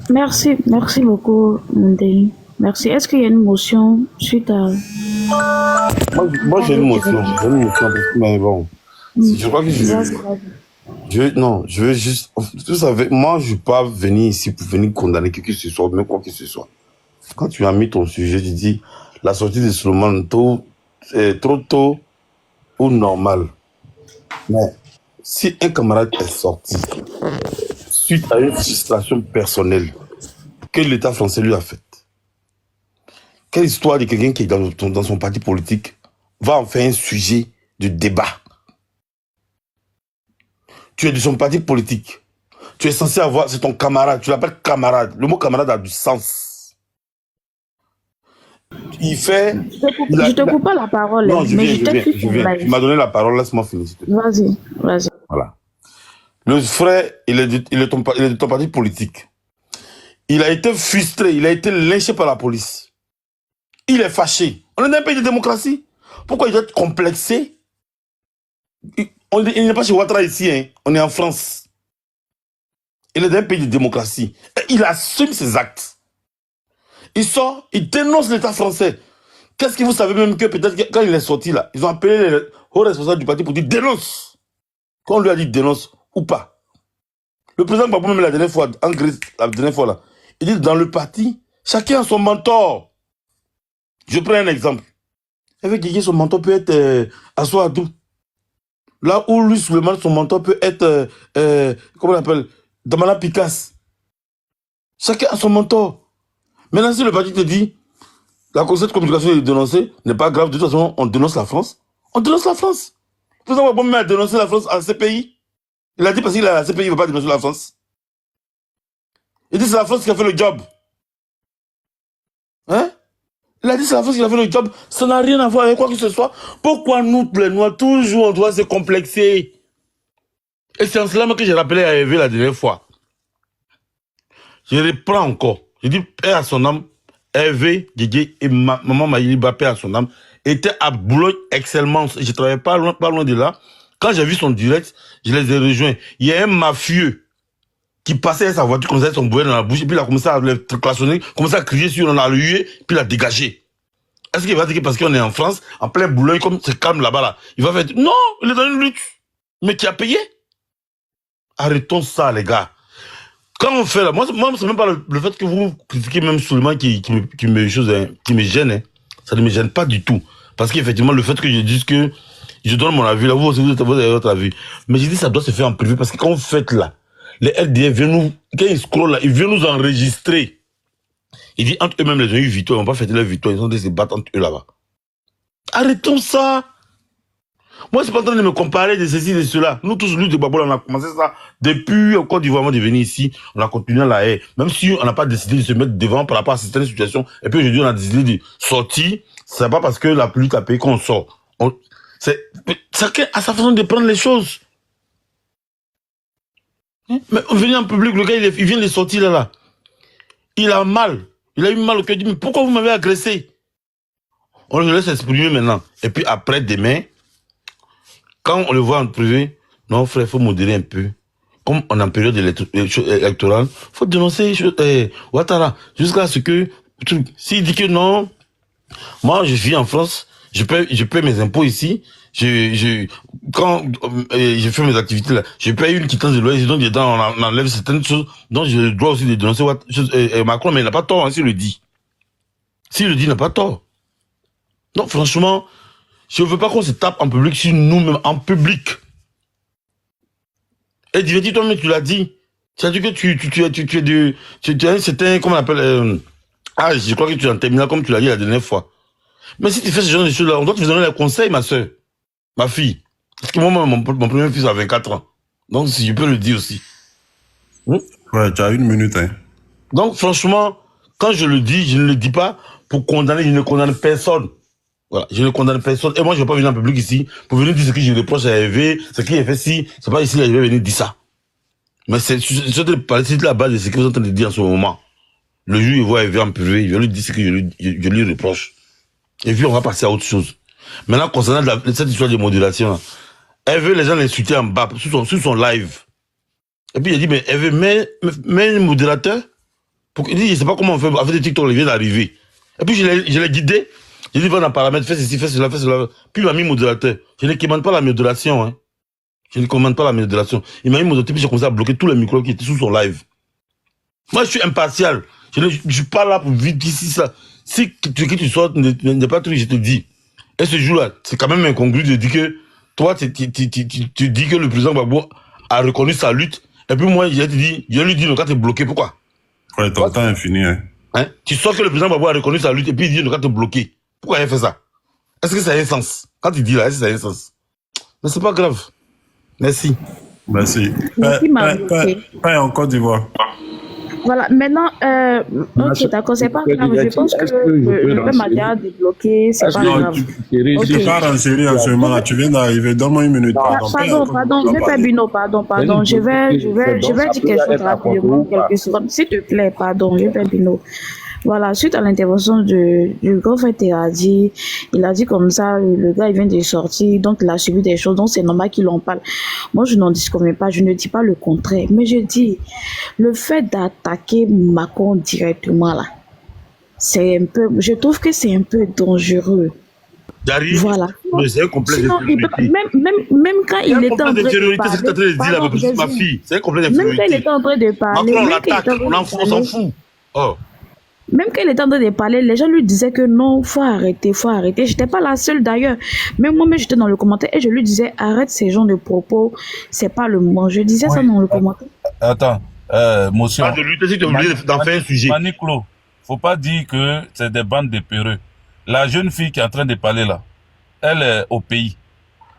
Merci beaucoup, Ndeli. Merci. Est-ce qu'il y a une motion suite à... Moi j'ai une motion. Mais bon. Je crois que je veux juste... Vous savez, moi, je ne peux pas venir ici pour venir condamner qui que ce soit, même quoi que ce soit. Quand tu as mis ton sujet, tu dis la sortie de Souleymane trop tôt ou normal. Mais si un camarade est sorti suite à une frustration personnelle que l'État français lui a faite, quelle histoire de quelqu'un qui est dans son parti politique va en faire un sujet de débat? Tu es de son parti politique, Tu es censé avoir, c'est ton camarade, tu l'appelles camarade. Le mot camarade a du sens. Il fait... Je te coupe pas la parole, Non, mais je t'ai fait je ton viens. Tu live. m'as donné la parole, laisse-moi finir. S'il te plaît. Vas-y. Voilà. Le frère, il est de ton parti politique. Il a été frustré, il a été lynché par la police. Il est fâché. On est dans un pays de démocratie. Pourquoi il doit être complexé? Il n'est pas chez Ouattara ici, hein. On est en France. Il est dans un pays de démocratie. Et il assume ses actes. Il sort, il dénonce l'État français. Qu'est-ce que vous savez même que peut-être quand il est sorti là, ils ont appelé les hauts responsables du parti pour dire dénonce. Quand on lui a dit dénonce ou pas. Le président Gbagbo même la dernière fois, en Grèce, la dernière fois là, il dit dans le parti, chacun a son mentor. Je prends un exemple. Avec Guigui, son mentor peut être Assoadou. Là où lui, Suleiman, son mentor peut être, comment on appelle, Damala Picasse. Chacun a son mentor. Maintenant, si le parti te dit, la cette communication est dénoncée, n'est pas grave, de toute façon, on dénonce la France. On dénonce la France. Le président Gbagbo même a dénoncé la France à CPI. Il a dit parce qu'il a la CPI, il ne veut pas dénoncer la France. Il dit c'est la France qui a fait le job. Hein? Il a dit c'est la France qui a fait le job. Ça n'a rien à voir avec quoi que ce soit. Pourquoi nous, les Noirs, toujours on doit se complexer? Et c'est en cela que j'ai rappelé à Hervé la dernière fois. Je reprends encore. Je dis paix à son âme. Hervé, Guigui et maman Maïli paix à son âme, étaient à Boulogne excellemment. Je ne travaillais pas loin de là. Quand j'ai vu son direct, je les ai rejoints. Il y a un mafieux qui passait avec sa voiture, comme ça, son bouet dans la bouche, et puis il a commencé à le klaxonner, commencé à crier sur, on a hué, puis il a dégagé. Est-ce qu'il va dire que parce qu'on est en France, en plein Boulogne, comme c'est calme là-bas, là, il va faire... Non, il est dans une lutte. Mais qui a payé? Arrêtons ça, les gars. Quand on fait là, moi c'est même pas le fait que vous critiquez même Souleymane qui me gêne, hein. Ça ne me gêne pas du tout. Parce qu'effectivement, le fait que je dise que je donne mon avis, là, vous aussi, vous avez votre avis. Mais j'ai dit ça doit se faire en privé, parce que quand vous faites là, les LDF viennent nous, quand ils scrollent là, ils viennent nous enregistrer. Ils disent entre eux-mêmes, les gens ont eu victoire, ils n'ont pas fêté leur victoire, ils ont dit se battre entre eux là-bas. Arrêtons ça. Moi, je suis pas en train de me comparer de ceci, de cela. Nous tous, nous, de Gbagbo, on a commencé ça depuis au Côte d'Ivoire, avant de venir ici. On a continué à la haie. Même si on n'a pas décidé de se mettre devant par rapport à certaines situations. Et puis aujourd'hui, on a décidé de sortir. C'est pas parce que la pluie a payé qu'on sort. Chacun a sa façon de prendre les choses. Mais venir en public, le gars, il vient de sortir là. Il a mal. Il a eu mal au cœur. Il dit, mais pourquoi vous m'avez agressé? On le laisse exprimer maintenant. Et puis après, demain, quand on le voit en privé, non, frère, il faut modérer un peu. Comme on est en période électorale, il faut dénoncer Ouattara. Jusqu'à ce que, s'il dit que non, moi, je vis en France, je paie mes impôts ici, quand je fais mes activités là, je paye une quittance de loyer, donc dedans, on enlève certaines choses, donc je dois aussi dénoncer Macron, mais il n'a pas tort, hein, s'il le dit. S'il le dit, il n'a pas tort. Donc, franchement, je ne veux pas qu'on se tape en public sur nous-mêmes, en public. Et Diverti, toi-même, tu l'as dit. Tu as dit que tu es un certain, comment on appelle, je crois que tu es en terminale, comme tu l'as dit la dernière fois. Mais si tu fais ce genre de choses-là, on doit te donner les conseils, ma soeur, ma fille. Parce que moi, mon premier fils a 24 ans. Donc, si je peux le dire aussi. Ouais, tu as une minute, hein. Donc, franchement, quand je le dis, je ne le dis pas pour condamner, je ne condamne personne. Voilà, je ne condamne personne. Et moi, je ne vais pas venir en public ici pour venir dire ce que je reproche à Hervé, ce qu'il a fait si, c'est pas ici que je vais venir dire ça. Mais c'est la base de ce que vous êtes en train de dire en ce moment. Le jour où il voit Hervé en privé, je vais lui dire ce que je lui reproche. Et puis, on va passer à autre chose. Maintenant, concernant cette histoire de modulation, là, Hervé, les gens l'insultaient en bas, sur son live. Et puis, il a dit, mais Hervé, mets un modérateur. Il dit, je ne sais pas comment on fait, avec des TikTok, il vient d'arriver. Et puis, je l'ai guidé. J'ai dit, va dans le paramètre, fais ceci, fais cela, fais cela. Puis il m'a mis modérateur. Je ne commande pas la modération, hein. Je ne commande pas la modération. Il m'a mis modérateur, puis j'ai commencé à bloquer tous les micros qui étaient sous son live. Moi, je suis impartial. Je ne suis pas là pour vivre ici, ça. Si tu sors, n'est pas truc, je te dis. Et ce jour-là, c'est quand même incongru de dire que, toi, tu dis que le président Gbagbo a reconnu sa lutte. Et puis moi, je lui dis, non, quand t'es bloqué, pourquoi? Ouais, ton temps est fini, hein. Hein? Tu sors que le président Gbagbo a reconnu sa lutte, et puis il dit, non, quand t'es bloqué. Pourquoi il a fait ça? Est-ce que ça a un sens? Quand il dit là, est-ce que ça a un sens? Mais c'est pas grave. Merci. Merci. Donc, il m'a bloqué. Paix en Côte d'Ivoire. Voilà, maintenant, ok, d'accord, c'est pas grave. Je pense que le père m'a déjà débloqué, c'est pas grave. Je Ok. pars en série en ce moment là. Tu viens d'arriver. Donne-moi une minute. Pardon, je vais Bino, pardon. Je vais dire quelque chose rapidement, quelques secondes. S'il te plaît, pardon, je vais Bino. Voilà, suite à l'intervention du grand frère Teradi, il a dit comme ça, le gars il vient de sortir, donc il a subi des choses, donc c'est normal qu'il en parle. Moi je n'en discommets pas, je ne dis pas le contraire, mais je dis, le fait d'attaquer Macron directement là, c'est un peu, je trouve que c'est un peu dangereux. J'arrive. Voilà. Mais c'est un complexe Sinon, d'infériorité. même quand C'est il un était en train complexe de d'infériorité, c'est ce que tu as dit là, parler, parce que c'est ma fille. C'est un complexe même quand il d'infériorité. était en train de parler, Macron, on même quand il l'attaque, était en train de on s'en parler, fout. Oh. même quand il était en train de parler, les gens lui disaient que non, faut arrêter, faut arrêter. J'étais pas la seule d'ailleurs. Même moi-même, j'étais dans le commentaire et je lui disais, arrête ces genres de propos, c'est pas le moment. Je disais ça dans le commentaire. Attends, motion. Pas de lutte, si tu es obligé d'en faire un sujet. Maniclo, faut pas dire que c'est des bandes de peureux. La jeune fille qui est en train de parler là, elle est au pays.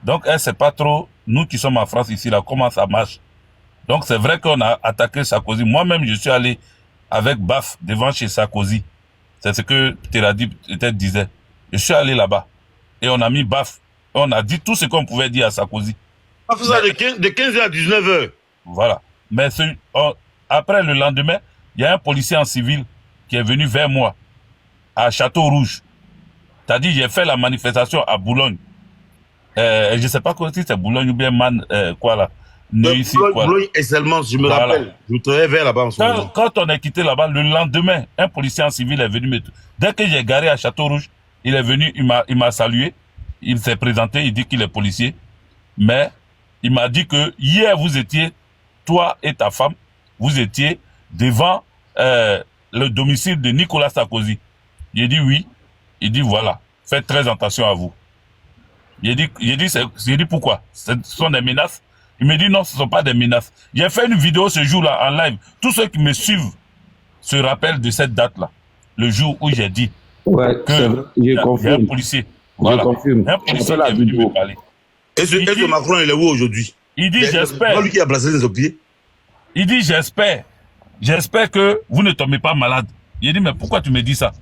Donc elle sait pas trop, nous qui sommes en France ici là, comment ça marche. Donc c'est vrai qu'on a attaqué Sarkozy. Moi-même, je suis allé avec Baf devant chez Sarkozy. C'est ce que Teradi peut-être disait. Je suis allé là-bas et on a mis Baf. On a dit tout ce qu'on pouvait dire à Sarkozy. On fait ça de 15h à 19h. Voilà. Mais après le lendemain, il y a un policier en civil qui est venu vers moi à Château Rouge. T'as dit, j'ai fait la manifestation à Boulogne. Je ne sais pas si c'est Boulogne ou bien quoi là. Ici, Boulogne Excellence, je me rappelle. Je travaillais vers là-bas en ce moment. Quand on est quitté là-bas, le lendemain, un policier en civil est venu me... Dès que j'ai garé à Château Rouge, il est venu, il m'a salué. Il s'est présenté, il dit qu'il est policier. Mais il m'a dit que hier, vous étiez, toi et ta femme, vous étiez devant le domicile de Nicolas Sarkozy. J'ai dit oui. Il dit voilà, faites très attention à vous. J'ai dit pourquoi? Ce sont des menaces? Il me dit non, ce ne sont pas des menaces. J'ai fait une vidéo ce jour-là en live. Tous ceux qui me suivent se rappellent de cette date-là. Le jour où j'ai dit que il y a un policier. Voilà. Un policier qui est venu me parler. Et ce Macron, il est où aujourd'hui? Il dit j'espère. C'est lui qui a placé les pieds. Il dit j'espère que vous ne tombez pas malade. J'ai dit mais pourquoi tu me dis ça?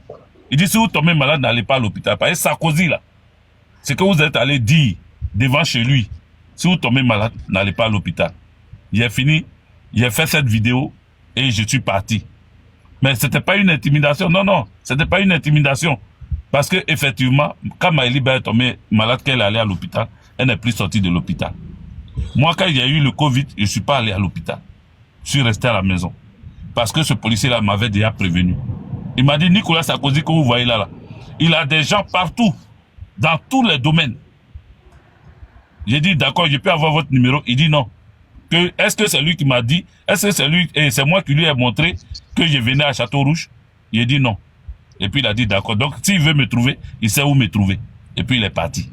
Il dit si vous tombez malade, n'allez pas à l'hôpital. Parce que Sarkozy là, c'est que vous êtes allé dire devant chez lui. Si vous tombez malade, n'allez pas à l'hôpital. J'ai fini, j'ai fait cette vidéo et je suis parti. Mais c'était pas une intimidation. Non, c'était pas une intimidation. Parce que effectivement, quand Maëlie est tombée malade, qu'elle allait à l'hôpital, elle n'est plus sortie de l'hôpital. Moi, quand il y a eu le Covid, je suis pas allé à l'hôpital. Je suis resté à la maison. Parce que ce policier-là m'avait déjà prévenu. Il m'a dit, Nicolas Sarkozy, que vous voyez là, il a des gens partout, dans tous les domaines. J'ai dit, d'accord, je peux avoir votre numéro. Il dit non. Est-ce que c'est lui qui m'a dit, est-ce que c'est lui, et c'est moi qui lui ai montré que je venais à Château Rouge? Il a dit non. Et puis il a dit d'accord. Donc s'il veut me trouver, il sait où me trouver. Et puis il est parti.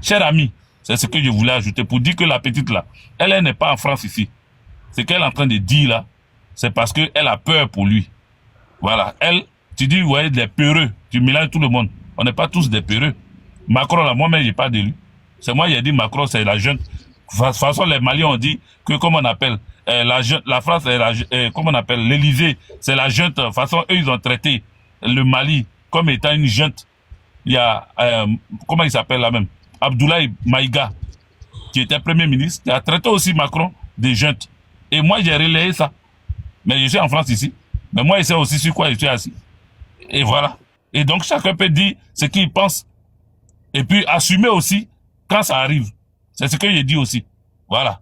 Cher ami, c'est ce que je voulais ajouter pour dire que la petite là, elle n'est pas en France ici. Ce qu'elle est en train de dire là, c'est parce qu'elle a peur pour lui. Voilà. Elle, tu dis, ouais, des peureux. Tu mélanges tout le monde. On n'est pas tous des peureux. Macron là, moi-même, j'ai pas d'élu. C'est moi, j'ai dit Macron, c'est la junte. De toute façon, les Maliens ont dit que, comment on appelle, la France, comment on appelle, l'Élysée, c'est la junte. De toute façon, eux, ils ont traité le Mali comme étant une junte. Il y a, comment il s'appelle là même, Abdoulaye Maïga, qui était Premier ministre, qui a traité aussi Macron de junte. Et moi, j'ai relayé ça. Mais je suis en France ici. Mais moi, je sais aussi sur quoi je suis assis. Et voilà. Et donc, chacun peut dire ce qu'il pense. Et puis, assumer aussi quand ça arrive. C'est ce que j'ai dit aussi. Voilà.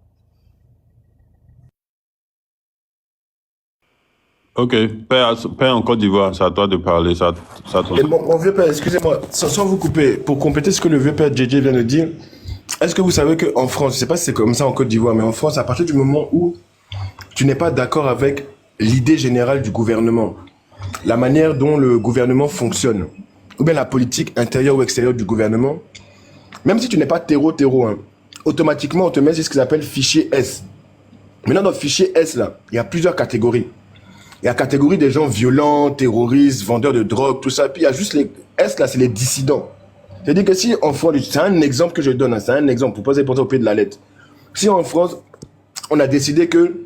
Ok, Père en Côte d'Ivoire, c'est à toi de parler. Et mon vieux père, excusez-moi, sans vous couper, pour compléter ce que le vieux père JJ vient de dire, est-ce que vous savez qu'en France, je ne sais pas si c'est comme ça en Côte d'Ivoire, mais en France, à partir du moment où tu n'es pas d'accord avec l'idée générale du gouvernement, la manière dont le gouvernement fonctionne, ou bien la politique intérieure ou extérieure du gouvernement, même si tu n'es pas terreau, hein, automatiquement, on te met sur ce qu'ils appellent fichier S. Maintenant, dans le fichier S, là, il y a plusieurs catégories. Il y a la catégorie des gens violents, terroristes, vendeurs de drogue, tout ça. Puis il y a juste les S, là, c'est les dissidents. C'est-à-dire que si en France, c'est un exemple que je donne, hein, c'est un exemple, pour pas se porter au pied de la lettre. Si en France, on a décidé que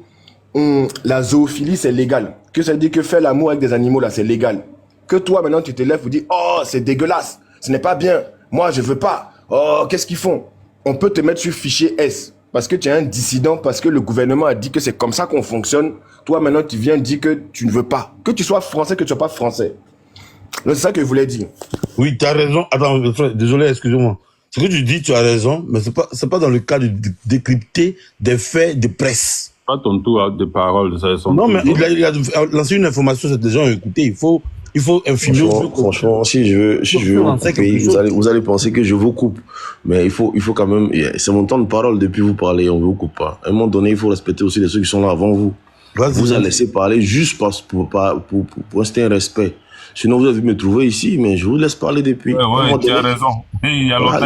la zoophilie, c'est légal. Que ça veut dire que faire l'amour avec des animaux, là, c'est légal. Que toi, maintenant, tu te lèves et dis, oh, c'est dégueulasse, ce n'est pas bien, moi, je veux pas. Oh, qu'est-ce qu'ils font? On peut te mettre sur fichier S, parce que tu es un dissident, parce que le gouvernement a dit que c'est comme ça qu'on fonctionne. Toi, maintenant, tu viens dire que tu ne veux pas. Que tu sois français, que tu ne sois pas français. Donc, c'est ça que je voulais dire. Oui, tu as raison. Attends, frère, désolé, excuse-moi. Ce que tu dis, tu as raison, mais c'est pas dans le cas de décrypter des faits de presse. Pas ton tour de parole. Non, mais il a lancé une information, ces gens ont écouté. Il faut infiner. Franchement, si je veux vous couper, vous allez penser que je vous coupe. Mais il faut quand même, c'est mon temps de parole depuis vous parler, on ne vous coupe pas. À un moment donné, il faut respecter aussi les ceux qui sont là avant vous. Vous allez laisser parler juste pour inster un respect. Sinon, vous avez me trouver ici, mais je vous laisse parler depuis. Ouais, tu as raison. Il y a longtemps,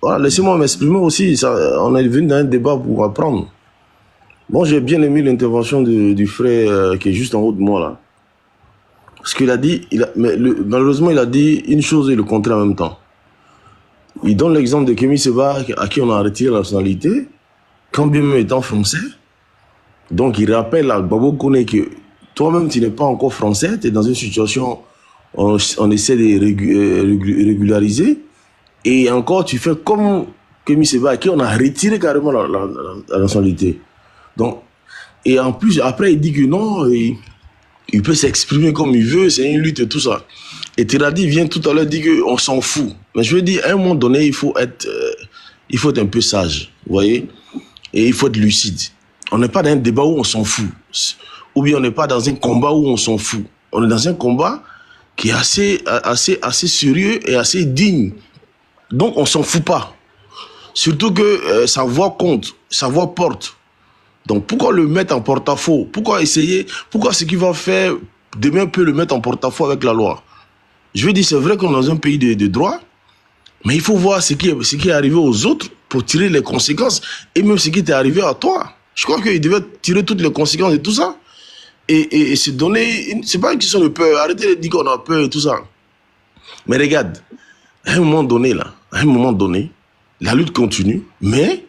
voilà, laissez-moi m'exprimer aussi. Ça, on est venu dans un débat pour apprendre. Bon, j'ai bien aimé l'intervention du frère qui est juste en haut de moi, là. Ce qu'il a dit, malheureusement, il a dit une chose et le contraire en même temps. Il donne l'exemple de Kémy Séba, à qui on a retiré la nationalité, quand bien même étant français. Donc, il rappelle à Gbagbo Koné que toi-même, tu n'es pas encore français, tu es dans une situation, on essaie de régulariser, et encore, tu fais comme Kémy Séba, à qui on a retiré carrément la nationalité. Donc, et en plus, après, il dit que non, il peut s'exprimer comme il veut, c'est une lutte et tout ça. Et Tiradi vient tout à l'heure dire qu'on s'en fout. Mais je veux dire, à un moment donné, il faut être un peu sage, vous voyez, et il faut être lucide. On n'est pas dans un débat où on s'en fout. Ou bien on n'est pas dans un combat où on s'en fout. On est dans un combat qui est assez sérieux et assez digne. Donc on s'en fout pas. Surtout que sa voix compte, sa voix porte. Donc pourquoi le mettre en porte-à-faux? Pourquoi ce qu'il va faire demain peut le mettre en porte-à-faux avec la loi? Je veux dire, c'est vrai qu'on est dans un pays de droit, mais il faut voir ce qui est arrivé aux autres pour tirer les conséquences, et même ce qui t'est arrivé à toi. Je crois qu'il devait tirer toutes les conséquences de tout ça. Et se donner, c'est pas une question de peur, arrêtez de dire qu'on a peur et tout ça. Mais regarde, à un moment donné, la lutte continue, mais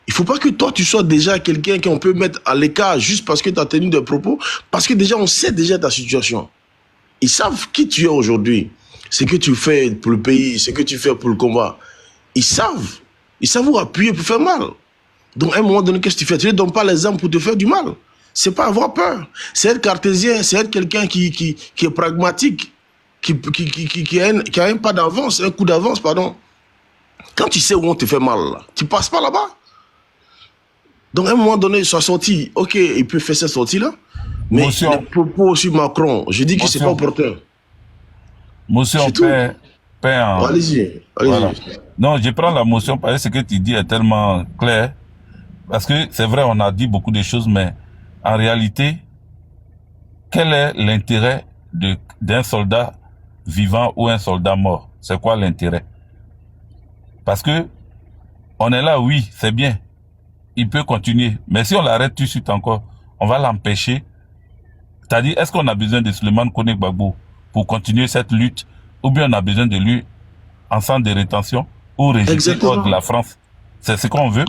il faut pas que toi, tu sois déjà quelqu'un qu'on peut mettre à l'écart juste parce que tu as tenu des propos, parce que déjà, on sait déjà ta situation. Ils savent qui tu es aujourd'hui, ce que tu fais pour le pays, ce que tu fais pour le combat. Ils savent où appuyer pour faire mal. Donc, à un moment donné, qu'est-ce que tu fais? Tu ne donnes pas les armes pour te faire du mal. C'est pas avoir peur. C'est être cartésien, c'est être quelqu'un qui est pragmatique, qui a un pas d'avance, un coup d'avance, pardon. Quand tu sais où on te fait mal, là, tu passes pas là-bas. Donc, à un moment donné, soit sorti, ok, il peut faire cette sortie-là, mais les propos sur Macron, je dis que c'est pas opportun. Motion paix. Allez-y. Voilà. Non, je prends la motion parce que ce que tu dis est tellement clair. Parce que c'est vrai, on a dit beaucoup de choses, mais en réalité, quel est l'intérêt d'un soldat vivant ou un soldat mort? C'est quoi l'intérêt? Parce que on est là, oui, c'est bien. Il peut continuer. Mais si on l'arrête tout de suite encore, on va l'empêcher. C'est-à-dire, est-ce qu'on a besoin de Souleymane Koné Gbagbo pour continuer cette lutte? Ou bien on a besoin de lui en centre de rétention ou rejeté hors de la France? C'est ce qu'on veut.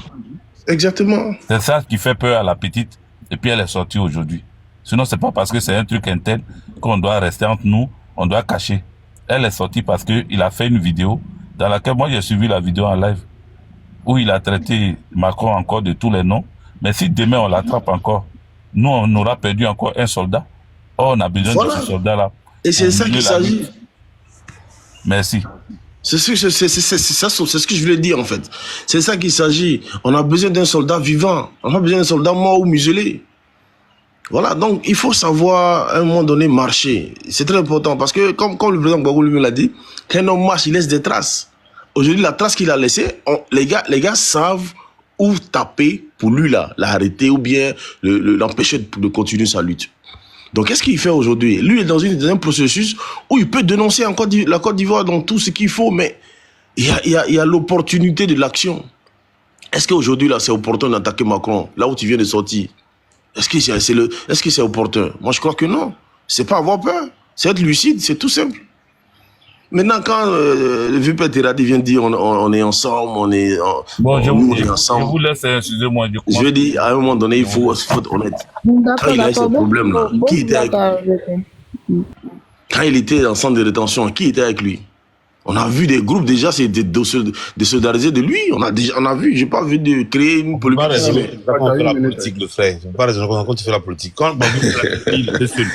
Exactement. C'est ça qui fait peur à la petite. Et puis elle est sortie aujourd'hui. Sinon, c'est pas parce que c'est un truc interne qu'on doit rester entre nous, on doit cacher. Elle est sortie parce que il a fait une vidéo dans laquelle moi j'ai suivi la vidéo en live où il a traité Macron encore de tous les noms. Mais si demain on l'attrape encore, nous on aura perdu encore un soldat. Oh, on a besoin de ce soldat-là. Et c'est ça qu'il s'agit. Merci. C'est ce que je voulais dire en fait. C'est ça qu'il s'agit. On a besoin d'un soldat vivant. On n'a pas besoin d'un soldat mort ou muselé. Voilà, donc il faut savoir à un moment donné marcher. C'est très important parce que comme le président Gbagbo lui l'a dit, quand un homme marche, il laisse des traces. Aujourd'hui, la trace qu'il a laissée, les gars savent où taper pour lui là, l'arrêter ou bien l'empêcher de continuer sa lutte. Donc, qu'est-ce qu'il fait aujourd'hui? Lui est dans un processus où il peut dénoncer la Côte d'Ivoire dans tout ce qu'il faut, mais il y a l'opportunité de l'action. Est-ce qu'aujourd'hui, là, c'est opportun d'attaquer Macron, là où tu viens de sortir? Est-ce que c'est opportun? Moi, je crois que non. C'est pas avoir peur. C'est être lucide, c'est tout simple. Maintenant, quand le vieux père Teradi vient dire on est ensemble, on est Bon, nous, on est je ensemble. vous laisse, excusez-moi. Je veux dire, à un moment donné, il faut être honnête. Quand D'accord, il a eu ce d'accord. Bon, problème-là, bon, qui était avec lui? Quand il était en centre de rétention, qui était avec lui? On a vu des groupes déjà de solidariser de lui. On a vu, j'ai pas vu de créer une polémique. Quand on fait la politique, le frère, c'est pas raison quand tu fais la politique. Quand Gbagbo fait la politique, il était seul.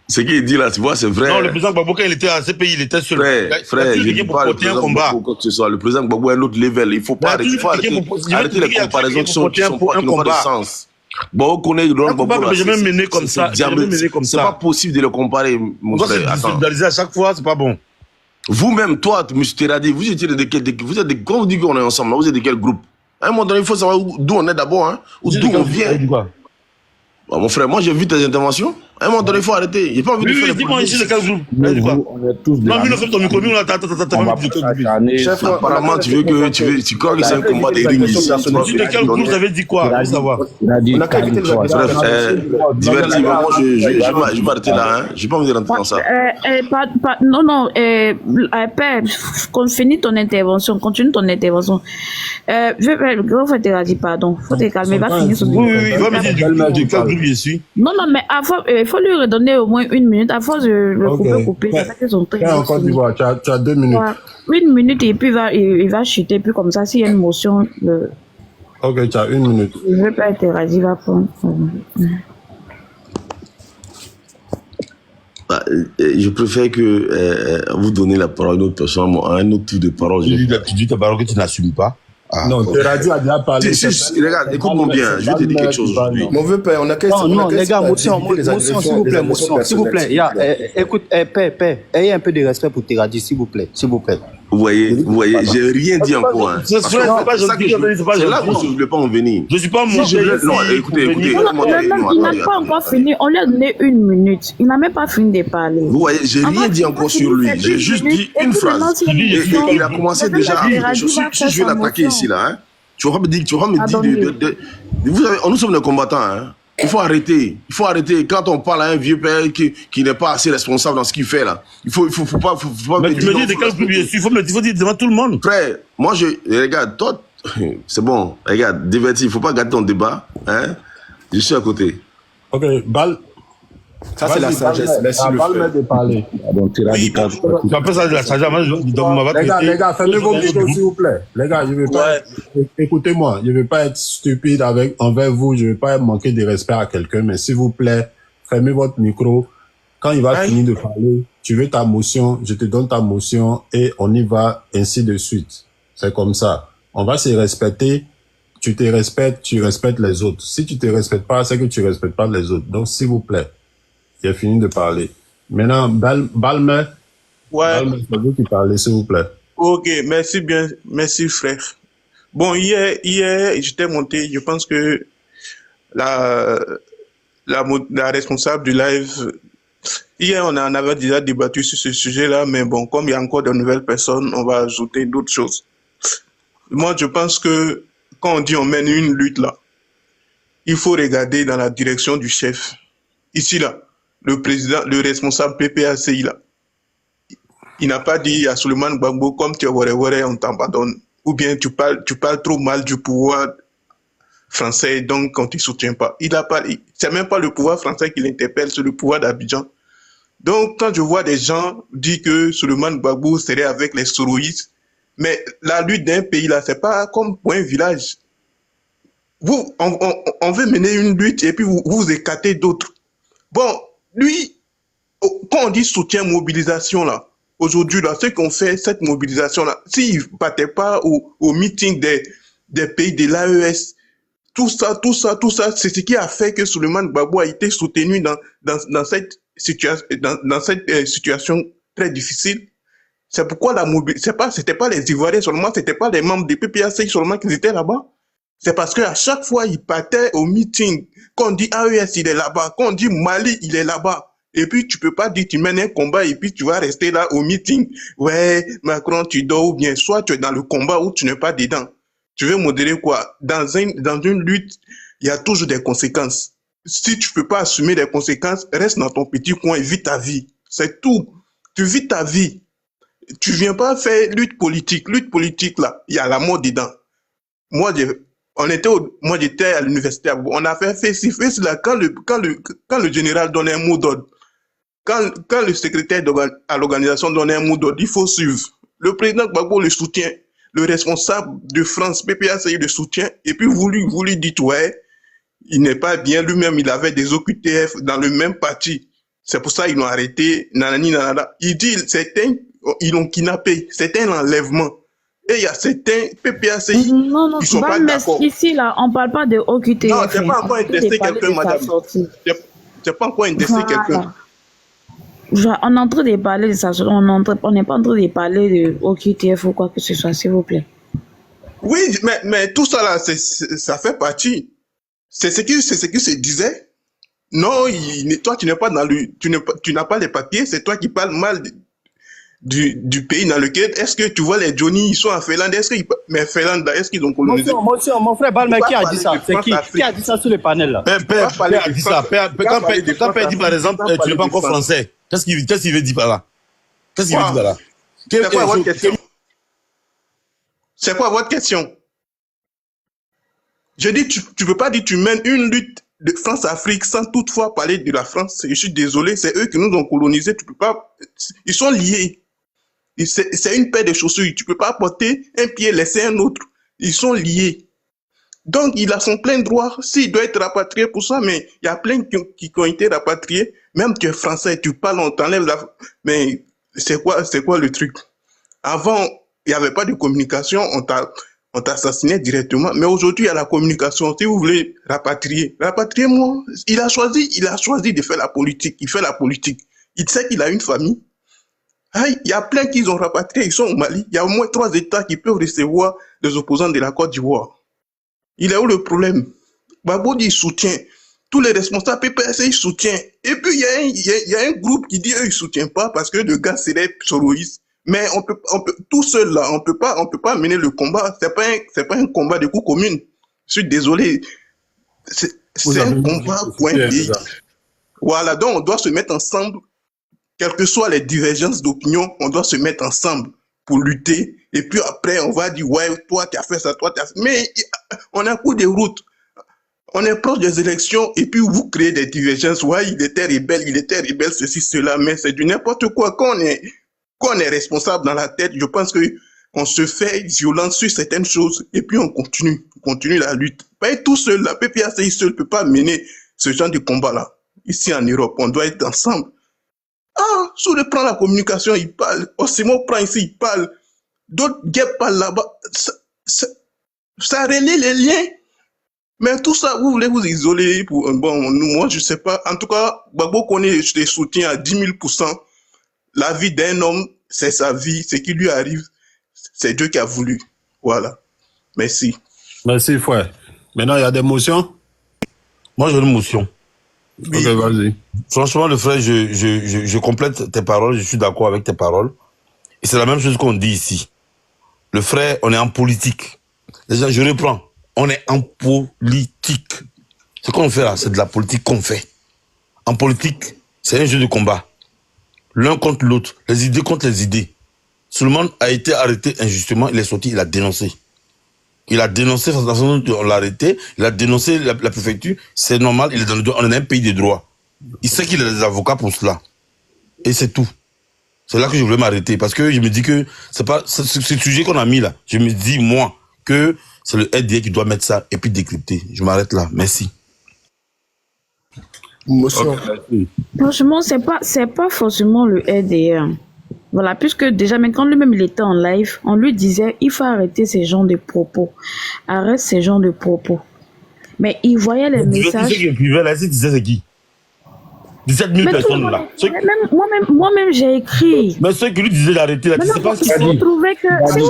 Ce qu'il dit là, tu vois, c'est vrai. Non, le président Gbagbo, quand il était à CPI, il était seul. Frère, il je a dis pour pas le porter un président combat. Gbagbo, quoi que ce soit. Le président Gbagbo est un autre level. Il faut pas arrêter les comparaisons qui n'ont pas de sance. Bon, on connaît le Un combat que j'ai même mené comme ça. C'est pas possible de le comparer, mon frère. Quand c'est solidariser à chaque fois, c'est pas bon. Vous-même, toi, M. Teradi, vous étiez quand vous dites qu'on est ensemble, vous êtes de quel groupe? À un moment donné, il faut savoir d'où on est d'abord, hein, d'où on vient. Bah, mon frère, moi j'ai vu tes interventions. À un moment donné, il faut arrêter. J'ai pas envie de faire. Dis-moi ici de quel groupe? On est tous Non, mais ton micro, Chef, apparemment, tu crois que c'est un combat des rings ici. De quel groupe vous avez dit quoi? Pour savoir. Bref, divertissement, je vais arrêter là. Hein. J'ai pas envie de rentrer dans ça. Non, Père, finis ton intervention, continue ton intervention. Le grand frère t'a dit pardon. Faut te calmer, va finir son Oui, va me dire de quel groupe je suis. Non, mais il faut lui redonner au moins 1 minute. À force de le couper, c'est ça qu'ils sont très. Encore du voir, tu as 2 minutes. Ouais. 1 minute et puis il va chuter. Puis comme ça, s'il y a une motion, Ok, tu as 1 minute. je ne vais pas être radis, va prendre. Je préfère que vous donnez la parole à une autre personne, à un autre type de parole. Tu dis ta parole que tu n'assumes pas. Non, Teradi a déjà parlé. Regarde, écoute-moi bien, je vais te dire quelque chose aujourd'hui. Mon vieux père, on a qu'à Non, les gars, motion, s'il vous plaît, motion, s'il vous plaît. Écoute, père, ayez un peu de respect pour Teradi, s'il vous plaît, s'il vous plaît. Vous voyez, j'ai rien dit encore. Hein. C'est là qu'on ne voulait pas en venir. Je suis pas mon Non, écoutez. Il n'a pas encore fini. On lui a donné 1 minute. Il n'a même pas fini de parler. Vous voyez, j'ai rien dit encore sur lui. J'ai juste dit une phrase. Et il a commencé déjà à... Si je vais l'attaquer ici, là, hein, tu vas me dire... Vous savez, nous sommes des combattants, hein. Il faut arrêter. Quand on parle à un vieux père qui n'est pas assez responsable dans ce qu'il fait là, il faut pas. Mais tu me dis de quel groupe je suis. Il faut dire devant tout le monde. Frère, moi regarde, toi, c'est bon. Regarde, divertis. Il faut pas gâter ton débat, hein. Je suis à côté. Ok, Bal. Ça, c'est la sagesse. Laisse-le faire. De parler. Tu appelles ça de la sagesse. Les gars, fermez vos micros, s'il vous plaît. Les gars, je veux pas. Écoutez-moi, je veux pas être stupide envers vous. Je veux pas manquer de respect à quelqu'un, mais s'il vous plaît, fermez votre micro. Quand il va finir de parler, tu veux ta motion, je te donne ta motion et on y va ainsi de suite. C'est comme ça. On va se respecter. Tu te respectes, tu respectes les autres. Si tu te respectes pas, c'est que tu respectes pas les autres. Donc, s'il vous plaît. J'ai fini de parler. Maintenant, Balmer. Ouais. Balmer, c'est vous qui parlez, s'il vous plaît. Ok, merci bien. Merci, frère. Bon, hier, j'étais monté. Je pense que la responsable du live, hier, on en avait déjà débattu sur ce sujet-là, mais bon, comme il y a encore de nouvelles personnes, on va ajouter d'autres choses. Moi, je pense que quand on dit on mène une lutte là, il faut regarder dans la direction du chef. Ici, là. Le président, le responsable PPACI là, il n'a pas dit à Souleymane Gbagbo comme tu es waré, on t'abandonne. Ou bien tu parles trop mal du pouvoir français, donc on ne te soutient pas. C'est même pas le pouvoir français qui l'interpelle, c'est le pouvoir d'Abidjan. Donc quand je vois des gens dire que Souleymane Gbagbo serait avec les soroïstes, mais la lutte d'un pays là, c'est pas comme pour un village. On veut mener une lutte et puis vous écartez d'autres. Bon, lui, quand on dit soutien, mobilisation, là, aujourd'hui, là, ceux qui ont fait cette mobilisation-là, s'ils ne partaient pas au meeting des pays de l'AES, tout ça, c'est ce qui a fait que Souleymane Gbagbo a été soutenu dans cette situation très difficile. C'est pourquoi c'était pas les Ivoiriens seulement, c'était pas les membres des PPAC seulement qui étaient là-bas. C'est parce qu'à chaque fois, il partait au meeting. Quand on dit AES, il est là-bas. Quand on dit Mali, il est là-bas. Et puis, tu peux pas dire tu mènes un combat et puis tu vas rester là au meeting. Ouais, Macron, tu dors ou bien. Soit tu es dans le combat ou tu n'es pas dedans. Tu veux modérer quoi? Dans une lutte, il y a toujours des conséquences. Si tu peux pas assumer les conséquences, reste dans ton petit coin et vis ta vie. C'est tout. Tu vis ta vie. Tu viens pas faire lutte politique. Lutte politique, là, il y a la mort dedans. Moi, moi j'étais à l'université. On a fait là, quand le général donne un mot d'ordre, quand le secrétaire à l'organisation donne un mot d'ordre, il faut suivre. Le président Gbagbo le soutient. Le responsable de France, PPACI, le soutient. Et puis vous lui dites, ouais, il n'est pas bien. Lui-même, il avait des OQTF dans le même parti. C'est pour ça qu'ils l'ont arrêté. Nanani, nanana. Il dit, certains, ils l'ont kidnappé. C'était un enlèvement. Et il y a certains PPACI Non, qui sont pas mais d'accord. ici, là, on parle pas de OQTF. Non, je n'ai pas encore intéressé quelqu'un, madame. Je n'ai pas encore intéressé quelqu'un. On est en train de parler de ça. On n'est pas en train de parler de OQTF ou quoi que ce soit, s'il vous plaît. Oui, mais tout ça là, ça fait partie. C'est ce qui se disait. Non, toi, tu n'es pas tu n'as pas les papiers, c'est toi qui parles mal du pays dans lequel, est-ce que tu vois les Johnny, ils sont en Finlande, mais Finlande, est-ce qu'ils ont colonisé? Mon frère Balmer, qui a dit ça? C'est qui a dit ça sur le panel là? Père a dit ça. Quand Père dit par exemple, tu n'es pas encore français, qu'est-ce qu'il veut dire par là? Qu'est-ce qu'il veut dire par là? C'est quoi votre question? C'est quoi votre question? Je dis, tu peux pas dire, tu mènes une lutte de France-Afrique sans toutefois parler de la France. Je suis désolé, c'est eux qui nous ont colonisés, tu peux pas, ils sont liés. C'est une paire de chaussures, tu peux pas porter un pied, laisser un autre. Ils sont liés. Donc, il a son plein droit. S'il doit être rapatrié pour ça, mais il y a plein qui ont été rapatriés. Même tu es français, tu parles, on t'enlève la... Mais c'est quoi le truc? Avant, il n'y avait pas de communication, on t'assassinait directement. Mais aujourd'hui, il y a la communication. Si vous voulez rapatrier, rapatriez-moi. Il a choisi de faire la politique. Il fait la politique. Il sait qu'il a une famille. Il y a plein qu'ils ont rapatriés. Ils sont au Mali. Il y a au moins 3 États qui peuvent recevoir les opposants de la Côte d'Ivoire. Il est où le problème? Gbagbo dit soutient. Tous les responsables PPACI ils soutiennent. Et puis, il y a un groupe qui dit eux, ils ne soutiennent pas parce que le gars, c'est des soroïstes. Mais on peut, tout seul là, on peut pas mener le combat. C'est pas un combat de coups communes. Je suis désolé. C'est un combat pour un pays. Voilà, donc on doit se mettre ensemble. Quelles que soient les divergences d'opinion, on doit se mettre ensemble pour lutter. Et puis après, on va dire, ouais, toi, tu as fait ça, toi, tu as fait. Mais on a un coup de route. On est proche des élections et puis vous créez des divergences. Ouais, il était rebelle, ceci, cela. Mais c'est du n'importe quoi. Quand on est responsable dans la tête, je pense qu'on se fait violence sur certaines choses et puis on continue la lutte. Pas être tout seul, la PPACI seul ne peut pas mener ce genre de combat-là. Ici en Europe, on doit être ensemble. Soule prend la communication, il parle. Osimo prend ici, il parle. D'autres guêpes parlent là-bas. Ça relie les liens. Mais tout ça, vous voulez vous isoler pour moi, je sais pas. En tout cas, Gbagbo connaît des soutiens à 10 000%. La vie d'un homme, c'est sa vie. Ce qui lui arrive, c'est Dieu qui a voulu. Voilà. Merci. Merci, frère. Maintenant, il y a des motions? Moi, j'ai une motion. Oui. Ok, vas-y. Franchement, le frère, je complète tes paroles, je suis d'accord avec tes paroles. Et c'est la même chose qu'on dit ici. Le frère, on est en politique. Déjà, je reprends. On est en politique. Ce qu'on fait là, c'est de la politique qu'on fait. En politique, c'est un jeu de combat. L'un contre l'autre, les idées contre les idées. Suleiman a été arrêté injustement, il est sorti, il a dénoncé. Il a dénoncé la façon dont on l'a arrêté, il a dénoncé la préfecture, c'est normal, il est dans le droit, on est un pays de droit. Il sait qu'il a des avocats pour cela. Et c'est tout. C'est là que je voulais m'arrêter, parce que je me dis que c'est pas ce sujet qu'on a mis là. Je me dis, moi, que c'est le RDA qui doit mettre ça et puis décrypter. Je m'arrête là. Merci. Okay. Franchement, c'est pas forcément le RDA. Voilà, puisque déjà, mais quand lui-même il était en live, on lui disait, il faut arrêter ces genres de propos. Arrête ces genres de propos. Mais il voyait les messages. Tu sais qui privé là, tu disais c'est qui? 17 000 personnes là. Moi-même, j'ai écrit. Mais ceux qui lui disaient d'arrêter là, tu sais pas ce qu'il si vous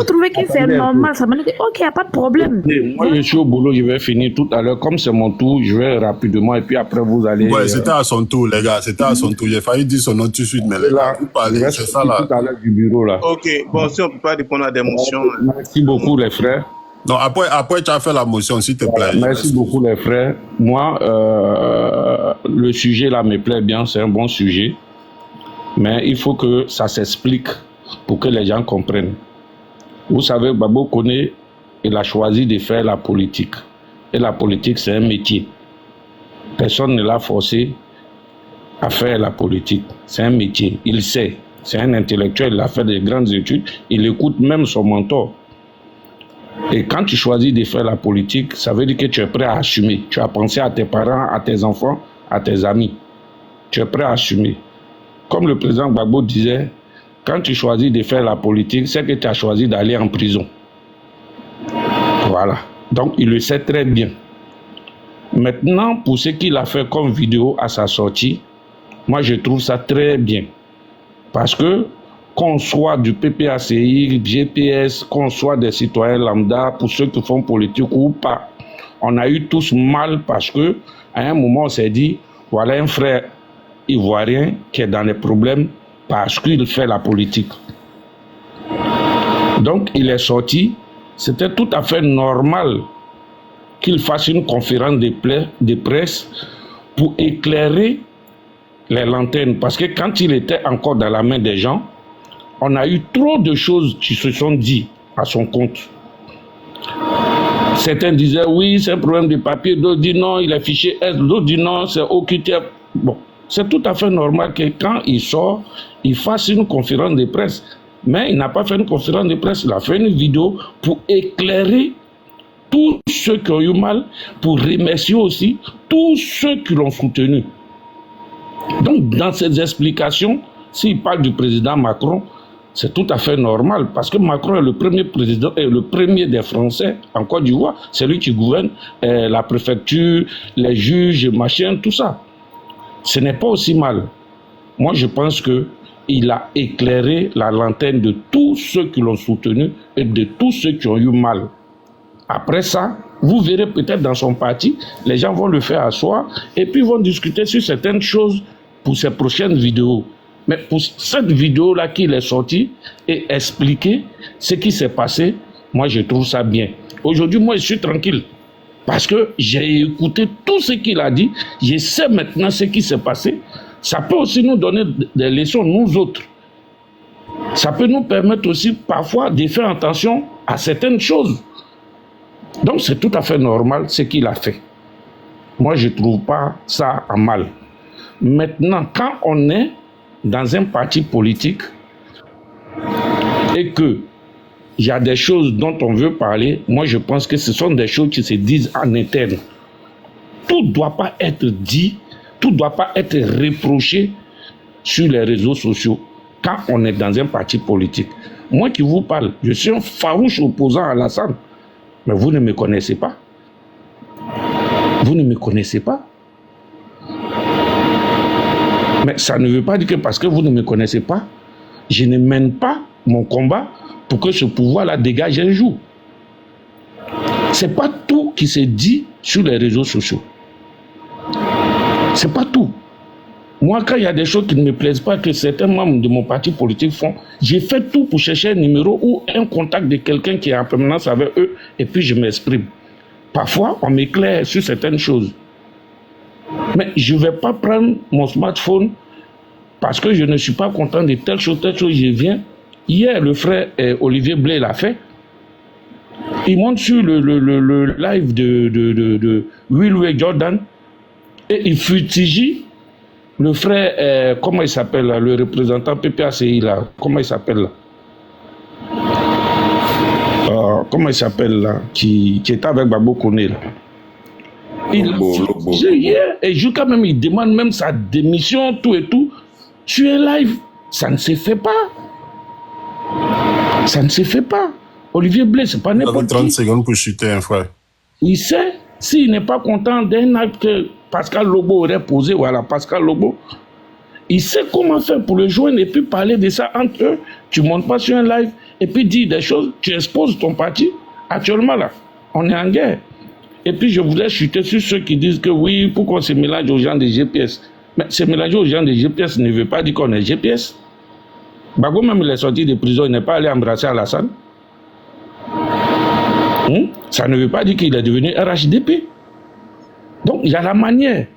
trouvez que c'est normal, ça m'a dit, ok, il n'y a pas de problème. Moi, je suis au boulot, je vais finir tout à l'heure. Comme c'est mon tour, je vais rapidement et puis après vous allez. Ouais, c'était à son tour, les gars. C'était à son tour. J'ai failli dire son nom tout de suite, mais les gars, vous parlez, c'est ça là. Tout à l'heure du bureau là. Ok, bon, si on ne peut pas répondre à des motions. Merci beaucoup, les frères. Non, après, tu as fait la motion, s'il te plaît. Merci beaucoup, les frères. Moi, le sujet là me plaît bien, c'est un bon sujet. Mais il faut que ça s'explique pour que les gens comprennent. Vous savez, Babo Koné, il a choisi de faire la politique. Et la politique, c'est un métier. Personne ne l'a forcé à faire la politique. C'est un métier. Il sait. C'est un intellectuel. Il a fait des grandes études. Il écoute même son mentor. Et quand tu choisis de faire la politique, ça veut dire que tu es prêt à assumer. Tu as pensé à tes parents, à tes enfants, à tes amis. Tu es prêt à assumer. Comme le président Gbagbo disait, quand tu choisis de faire la politique, c'est que tu as choisi d'aller en prison. Voilà. Donc, il le sait très bien. Maintenant, pour ce qu'il a fait comme vidéo à sa sortie, moi, je trouve ça très bien. Parce que, qu'on soit du PPACI, GPS, qu'on soit des citoyens lambda, pour ceux qui font politique ou pas, on a eu tous mal parce que, à un moment, on s'est dit, voilà un frère ivoirien qui est dans les problèmes parce qu'il fait la politique. Donc, il est sorti. C'était tout à fait normal qu'il fasse une conférence de presse pour éclairer les lanternes. Parce que quand il était encore dans la main des gens, on a eu trop de choses qui se sont dites à son compte. Certains disaient oui, c'est un problème de papier, d'autres disent non, il est fiché S, d'autres disent non, c'est OQTF. Bon, c'est tout à fait normal que quand il sort, il fasse une conférence de presse. Mais il n'a pas fait une conférence de presse, il a fait une vidéo pour éclairer tous ceux qui ont eu mal, pour remercier aussi tous ceux qui l'ont soutenu. Donc, dans ces explications, s'il parle du président Macron, c'est tout à fait normal, parce que Macron est le premier président, et le premier des Français en Côte d'Ivoire, c'est lui qui gouverne la préfecture, les juges, machin, tout ça. Ce n'est pas aussi mal. Moi, je pense que il a éclairé la lanterne de tous ceux qui l'ont soutenu et de tous ceux qui ont eu mal. Après ça, vous verrez peut-être dans son parti, les gens vont le faire asseoir et puis vont discuter sur certaines choses pour ses prochaines vidéos. Mais pour cette vidéo-là qu'il est sorti et expliquer ce qui s'est passé, moi je trouve ça bien. Aujourd'hui, moi je suis tranquille parce que j'ai écouté tout ce qu'il a dit, je sais maintenant ce qui s'est passé. Ça peut aussi nous donner des leçons, nous autres. Ça peut nous permettre aussi parfois de faire attention à certaines choses. Donc c'est tout à fait normal ce qu'il a fait. Moi je ne trouve pas ça en mal. Maintenant, quand on est dans un parti politique et qu'il y a des choses dont on veut parler, moi je pense que ce sont des choses qui se disent en interne. Tout ne doit pas être dit, tout ne doit pas être reproché sur les réseaux sociaux quand on est dans un parti politique. Moi qui vous parle, je suis un farouche opposant à Alassane, mais vous ne me connaissez pas. Vous ne me connaissez pas. Mais ça ne veut pas dire que parce que vous ne me connaissez pas, je ne mène pas mon combat pour que ce pouvoir-là dégage un jour. Ce n'est pas tout qui se dit sur les réseaux sociaux. C'est pas tout. Moi, quand il y a des choses qui ne me plaisent pas, que certains membres de mon parti politique font, j'ai fait tout pour chercher un numéro ou un contact de quelqu'un qui est en permanence avec eux, et puis je m'exprime. Parfois, on m'éclaire sur certaines choses. Mais je ne vais pas prendre mon smartphone parce que je ne suis pas content de telle chose, je viens. Hier, le frère Olivier Blé l'a fait. Il monte sur le live de Will Jordan et il fustige le frère, comment il s'appelle là, le représentant PPACI là, comment il s'appelle là, comment il s'appelle là, qui est avec Babo Koné là. Et jusqu'à même, il demande même sa démission, tout et tout. Tu es live, ça ne se fait pas. Ça ne se fait pas. Olivier Blé, c'est pas n'importe qui. 30 secondes pour chuter un frère. Il sait, s'il n'est pas content d'un acte que Pascal Lobo aurait posé, voilà, Pascal Lobo, il sait comment faire pour le joindre et puis parler de ça entre eux. Tu ne montes pas sur un live et puis dis des choses, tu exposes ton parti. Actuellement, là, on est en guerre. Et puis, je voulais chuter sur ceux qui disent que oui, pourquoi on se mélange aux gens des GPS. Mais se mélanger aux gens des GPS ne veut pas dire qu'on est GPS. Bago, même, il est sorti de prison, il n'est pas allé embrasser Alassane. Ça ne veut pas dire qu'il est devenu RHDP. Donc, il y a la manière.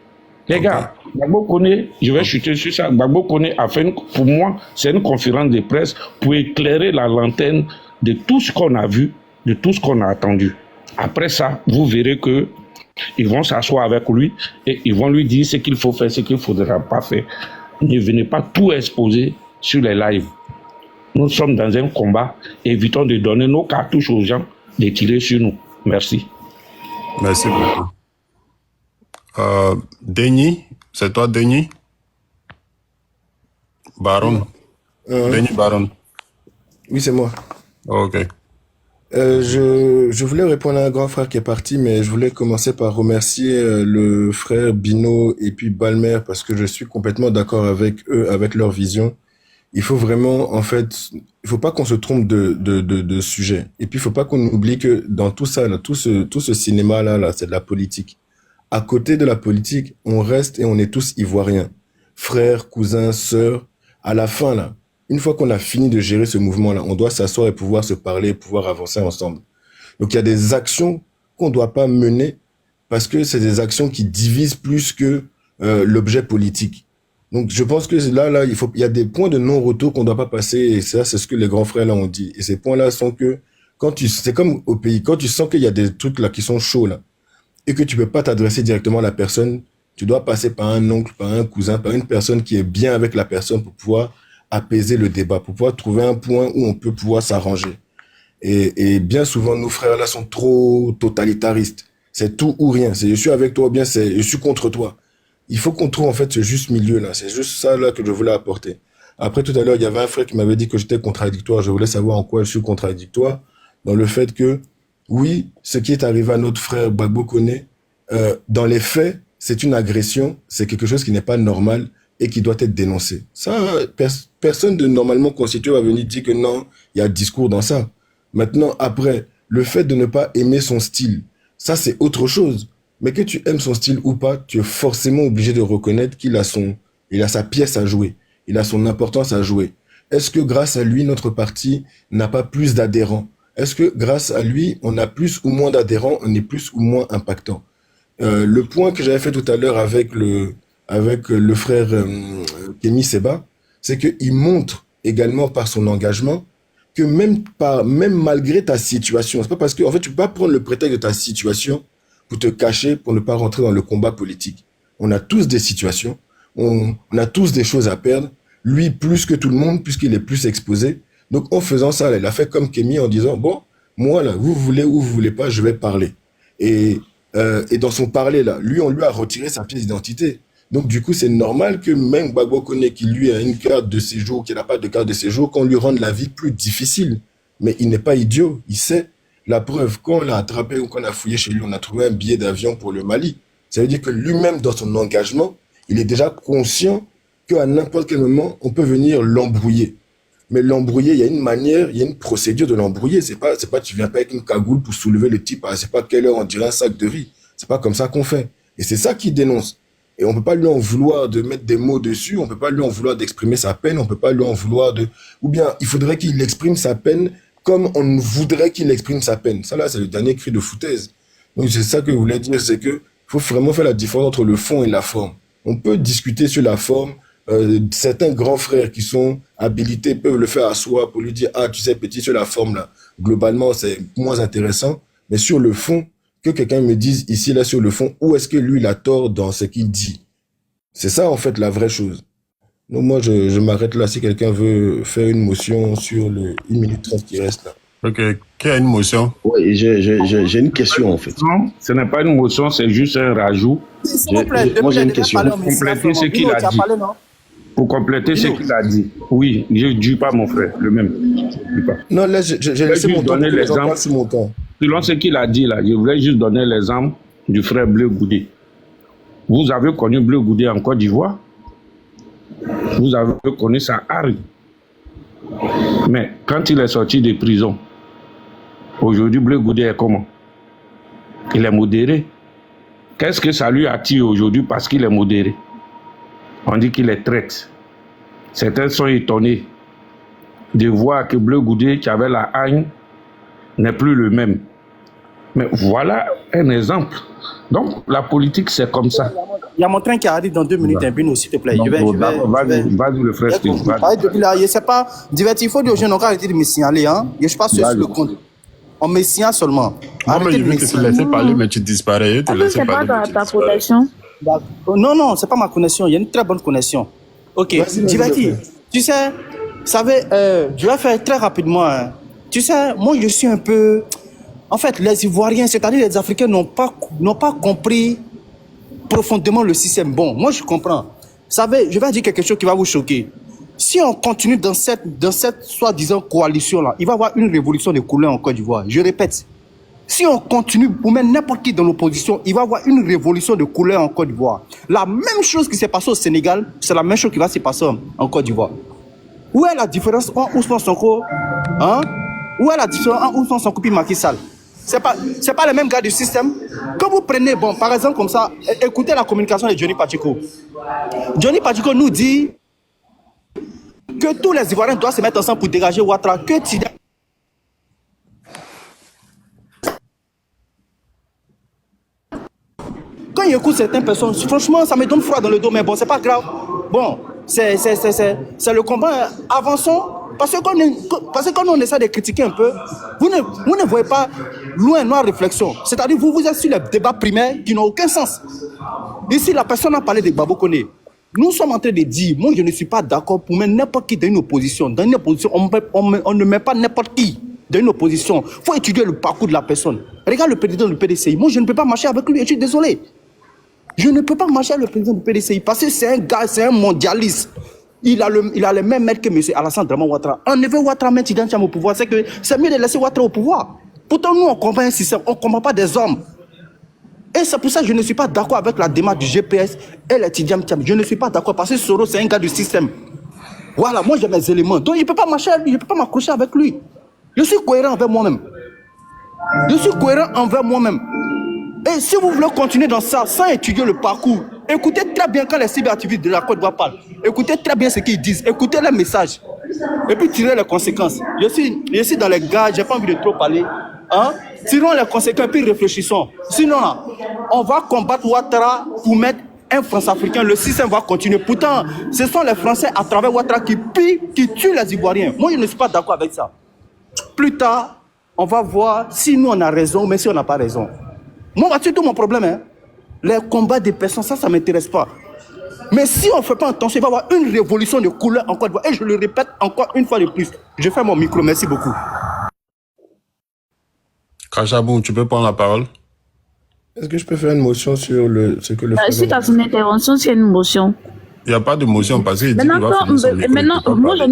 Les gars, Gbagbo Kone, je vais chuter sur ça. Gbagbo Kone a fait, pour moi, c'est une conférence de presse pour éclairer la lanterne de tout ce qu'on a vu, de tout ce qu'on a attendu. Après ça, vous verrez que ils vont s'asseoir avec lui et ils vont lui dire ce qu'il faut faire, ce qu'il ne faudra pas faire. Ne venez pas tout exposer sur les lives. Nous sommes dans un combat. Évitons de donner nos cartouches aux gens, de tirer sur nous. Merci. Merci beaucoup. Denis, c'est toi, Denis? Baron. Denis Baron. Oui, c'est moi. Ok. Je voulais répondre à un grand frère qui est parti, mais je voulais commencer par remercier le frère Bino et puis Balmer parce que je suis complètement d'accord avec eux, avec leur vision. Il faut vraiment, en fait, il faut pas qu'on se trompe de sujet. Et puis, il faut pas qu'on oublie que dans tout ça, là, tout ce cinéma-là, c'est de la politique. À côté de la politique, on reste et on est tous ivoiriens. Frères, cousins, sœurs. À la fin, là, une fois qu'on a fini de gérer ce mouvement-là, on doit s'asseoir et pouvoir se parler, pouvoir avancer ensemble. Donc, il y a des actions qu'on doit pas mener parce que c'est des actions qui divisent plus que l'objet politique. Donc, je pense que là, il y a des points de non-retour qu'on doit pas passer et ça, c'est ce que les grands frères là ont dit. Et ces points-là sont que c'est comme au pays, quand tu sens qu'il y a des trucs là qui sont chauds là et que tu peux pas t'adresser directement à la personne, tu dois passer par un oncle, par un cousin, par une personne qui est bien avec la personne pour pouvoir apaiser le débat, pour pouvoir trouver un point où on peut pouvoir s'arranger. Et bien souvent, nos frères là sont trop totalitaristes. C'est tout ou rien. C'est je suis avec toi ou bien c'est je suis contre toi. Il faut qu'on trouve en fait ce juste milieu là. C'est juste ça là que je voulais apporter. Après tout à l'heure, il y avait un frère qui m'avait dit que j'étais contradictoire. Je voulais savoir en quoi je suis contradictoire. Dans le fait que, oui, ce qui est arrivé à notre frère Gbagbo Kone, dans les faits, c'est une agression, c'est quelque chose qui n'est pas normal et qui doit être dénoncé. Ça, personne de normalement constitué va venir dire que non, il y a discours dans ça. Maintenant, après, le fait de ne pas aimer son style, ça c'est autre chose. Mais que tu aimes son style ou pas, tu es forcément obligé de reconnaître qu'il a sa pièce à jouer. Il a son importance à jouer. Est-ce que grâce à lui, notre parti n'a pas plus d'adhérents? Est-ce que grâce à lui, on a plus ou moins d'adhérents, on est plus ou moins impactant? Le point que j'avais fait tout à l'heure avec le frère Kémy Seba, c'est qu'il montre également par son engagement que même malgré ta situation, c'est pas parce que, en fait, tu peux pas prendre le prétexte de ta situation pour te cacher, pour ne pas rentrer dans le combat politique. On a tous des situations, on a tous des choses à perdre, lui plus que tout le monde, puisqu'il est plus exposé. Donc, en faisant ça, là, il a fait comme Kémy en disant, bon, moi, là, vous voulez ou vous voulez pas, je vais parler. Et dans son parler, là, lui, on lui a retiré sa pièce d'identité. Donc, du coup, c'est normal que même Gbagbo Kone, qui lui a une carte de séjour, qui n'a pas de carte de séjour, qu'on lui rende la vie plus difficile. Mais il n'est pas idiot, il sait. La preuve, quand on l'a attrapé ou qu'on a fouillé chez lui, on a trouvé un billet d'avion pour le Mali. Ça veut dire que lui-même, dans son engagement, il est déjà conscient qu'à n'importe quel moment, on peut venir l'embrouiller. Mais l'embrouiller, il y a une manière, il y a une procédure de l'embrouiller. C'est pas, tu viens pas avec une cagoule pour soulever le type, c'est pas quelle heure on dirait un sac de riz. C'est pas comme ça qu'on fait. Et c'est ça qu'il dénonce. Et on peut pas lui en vouloir de mettre des mots dessus, on peut pas lui en vouloir d'exprimer sa peine, on peut pas lui en vouloir ou bien, il faudrait qu'il exprime sa peine comme on voudrait qu'il exprime sa peine. Ça là, c'est le dernier cri de foutaise. Donc c'est ça que je voulais dire, c'est que faut vraiment faire la différence entre le fond et la forme. On peut discuter sur la forme. Certains grands frères qui sont habilités peuvent le faire à soi pour lui dire, ah, tu sais, petit, sur la forme là, globalement, c'est moins intéressant. Mais sur le fond, que quelqu'un me dise ici, là, sur le fond, où est-ce que lui, il a tort dans ce qu'il dit? C'est ça, en fait, la vraie chose. Donc moi, je m'arrête là si quelqu'un veut faire une motion sur le 1 minute 30 qui reste là. Ok, qui a une motion? Oui, j'ai une question en fait. Non, ce n'est pas une motion, c'est juste un rajout. Moi j'ai une question. Pour compléter ce qu'il a dit. Pour compléter ce qu'il a dit. Oui, je ne dis pas mon frère, le même. Je dis pas. Non, là, j'ai laissé mon temps. Selon ce qu'il a dit là, je voulais juste donner l'exemple du frère Bleu Goudé. Vous avez connu Bleu Goudé en Côte d'Ivoire. Vous avez connu sa hargne. Mais quand il est sorti de prison, aujourd'hui, Bleu Goudé est comment? Il est modéré. Qu'est-ce que ça lui attire aujourd'hui parce qu'il est modéré? On dit qu'il est traître. Certains sont étonnés de voir que Bleu Goudé, qui avait la haine, n'est plus le même. Mais voilà un exemple. Donc, la politique, c'est comme ça. Il y a mon train qui arrive dans 2 minutes, un bin, s'il te plaît. Donc, vas-y, le frère Steve. Depuis là, je ne sais pas, divertir, il faut dire aux jeunes encore arrêter de me signaler. Hein? Je ne suis pas sûr sur le compte. On me signale seulement. Moi, je veux te laisser parler, mais tu disparais. Je te laisse C'est pas parler. ta connexion. Non, ce n'est pas ma connexion. Il y a une très bonne connexion. Ok, divertir. Tu sais, je vais faire très rapidement. Hein. Tu sais, moi, je suis un peu... En fait, les Ivoiriens, c'est-à-dire les Africains, n'ont pas compris profondément le système. Bon, moi, je comprends. Vous savez, je vais dire quelque chose qui va vous choquer. Si on continue dans cette soi-disant coalition-là, il va y avoir une révolution de couleurs en Côte d'Ivoire. Je répète. Si on continue pour mettre n'importe qui dans l'opposition, il va y avoir une révolution de couleurs en Côte d'Ivoire. La même chose qui s'est passée au Sénégal, c'est la même chose qui va se passer en Côte d'Ivoire. Où est la différence entre Ousmane Sonko, hein? Où est la différence entre Ousmane Sonko et Macky Sall? C'est pas les mêmes gars du système. Quand vous prenez, bon, par exemple comme ça, écoutez la communication de Johnny Pacheco. Johnny Pacheco nous dit que tous les Ivoiriens doivent se mettre ensemble pour dégager Ouattara, que Tida... Quand il écoute certaines personnes, franchement, ça me donne froid dans le dos, mais bon, c'est pas grave. Bon, c'est le combat. Avançons, parce que quand on essaie de critiquer un peu, vous ne voyez pas loin nos réflexions. C'est-à-dire, vous êtes sur les débats primaires qui n'ont aucun sens. Ici, la personne a parlé de Gbagbo Koné. Nous sommes en train de dire, moi je ne suis pas d'accord pour mettre n'importe qui dans une opposition. Dans une opposition, on ne met pas n'importe qui dans une opposition. Il faut étudier le parcours de la personne. Regarde le président du PDCI. Moi je ne peux pas marcher avec lui, je suis désolé. Je ne peux pas marcher avec le président du PDCI parce que c'est un gars, c'est un mondialiste. Il a le même maître que M. Alassane Draman Ouattara. Enlever Ouattara, mettre Tidjane Thiam au pouvoir, c'est mieux de laisser Ouattara au pouvoir. Pourtant, nous, on comprend un système, on ne comprend pas des hommes. Et c'est pour ça que je ne suis pas d'accord avec la démarche du GPS et le Tidjane Thiam. Je ne suis pas d'accord parce que Soro, c'est un gars du système. Voilà, moi j'ai mes éléments. Donc, il ne peut pas marcher avec lui, je ne peux pas m'accrocher avec lui. Je suis cohérent envers moi-même. Je suis cohérent envers moi-même. Et si vous voulez continuer dans ça, sans étudier le parcours, écoutez très bien quand les cyberactivistes de la Côte d'Ivoire parlent. Écoutez très bien ce qu'ils disent. Écoutez leurs messages. Et puis tirez les conséquences. Je suis dans les gars, je n'ai pas envie de trop parler. Hein? Tirons les conséquences et puis réfléchissons. Sinon, là, on va combattre Ouattara pour mettre un France-Africain. Le système va continuer. Pourtant, ce sont les Français à travers Ouattara qui pillent, qui tuent les Ivoiriens. Moi, je ne suis pas d'accord avec ça. Plus tard, on va voir si nous on a raison, mais si on n'a pas raison. Moi, c'est tout mon problème. Hein. Les combats des personnes, ça ne m'intéresse pas. Mais si on ne fait pas attention, il va y avoir une révolution de couleur en Côte d'Ivoire. Et je le répète encore une fois de plus. Je fais mon micro. Merci beaucoup. Kachabou, tu peux prendre la parole? Est-ce que je peux faire une motion sur ce que le frère... Suite à son intervention, c'est une motion. Il n'y a pas de motion parce qu'il dit qu'il va finir son micro, maintenant, moi j'ai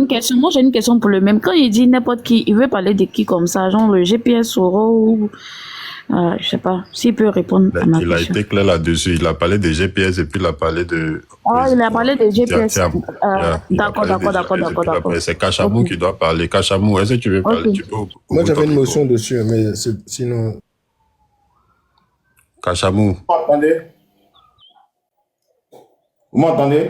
une question pour le même. Quand il dit n'importe qui, il veut parler de qui comme ça, genre le GPS Soro ou... je sais pas, s'il peut répondre à ma question. Il a été clair là-dessus. Il a parlé de GPS et puis il a parlé de... il a parlé de GPS. D'accord. C'est Kachabou qui doit parler. Kachabou, est-ce que tu veux parler? Tu peux... Moi, j'avais une motion dessus, mais sinon... Kachabou. Vous m'entendez?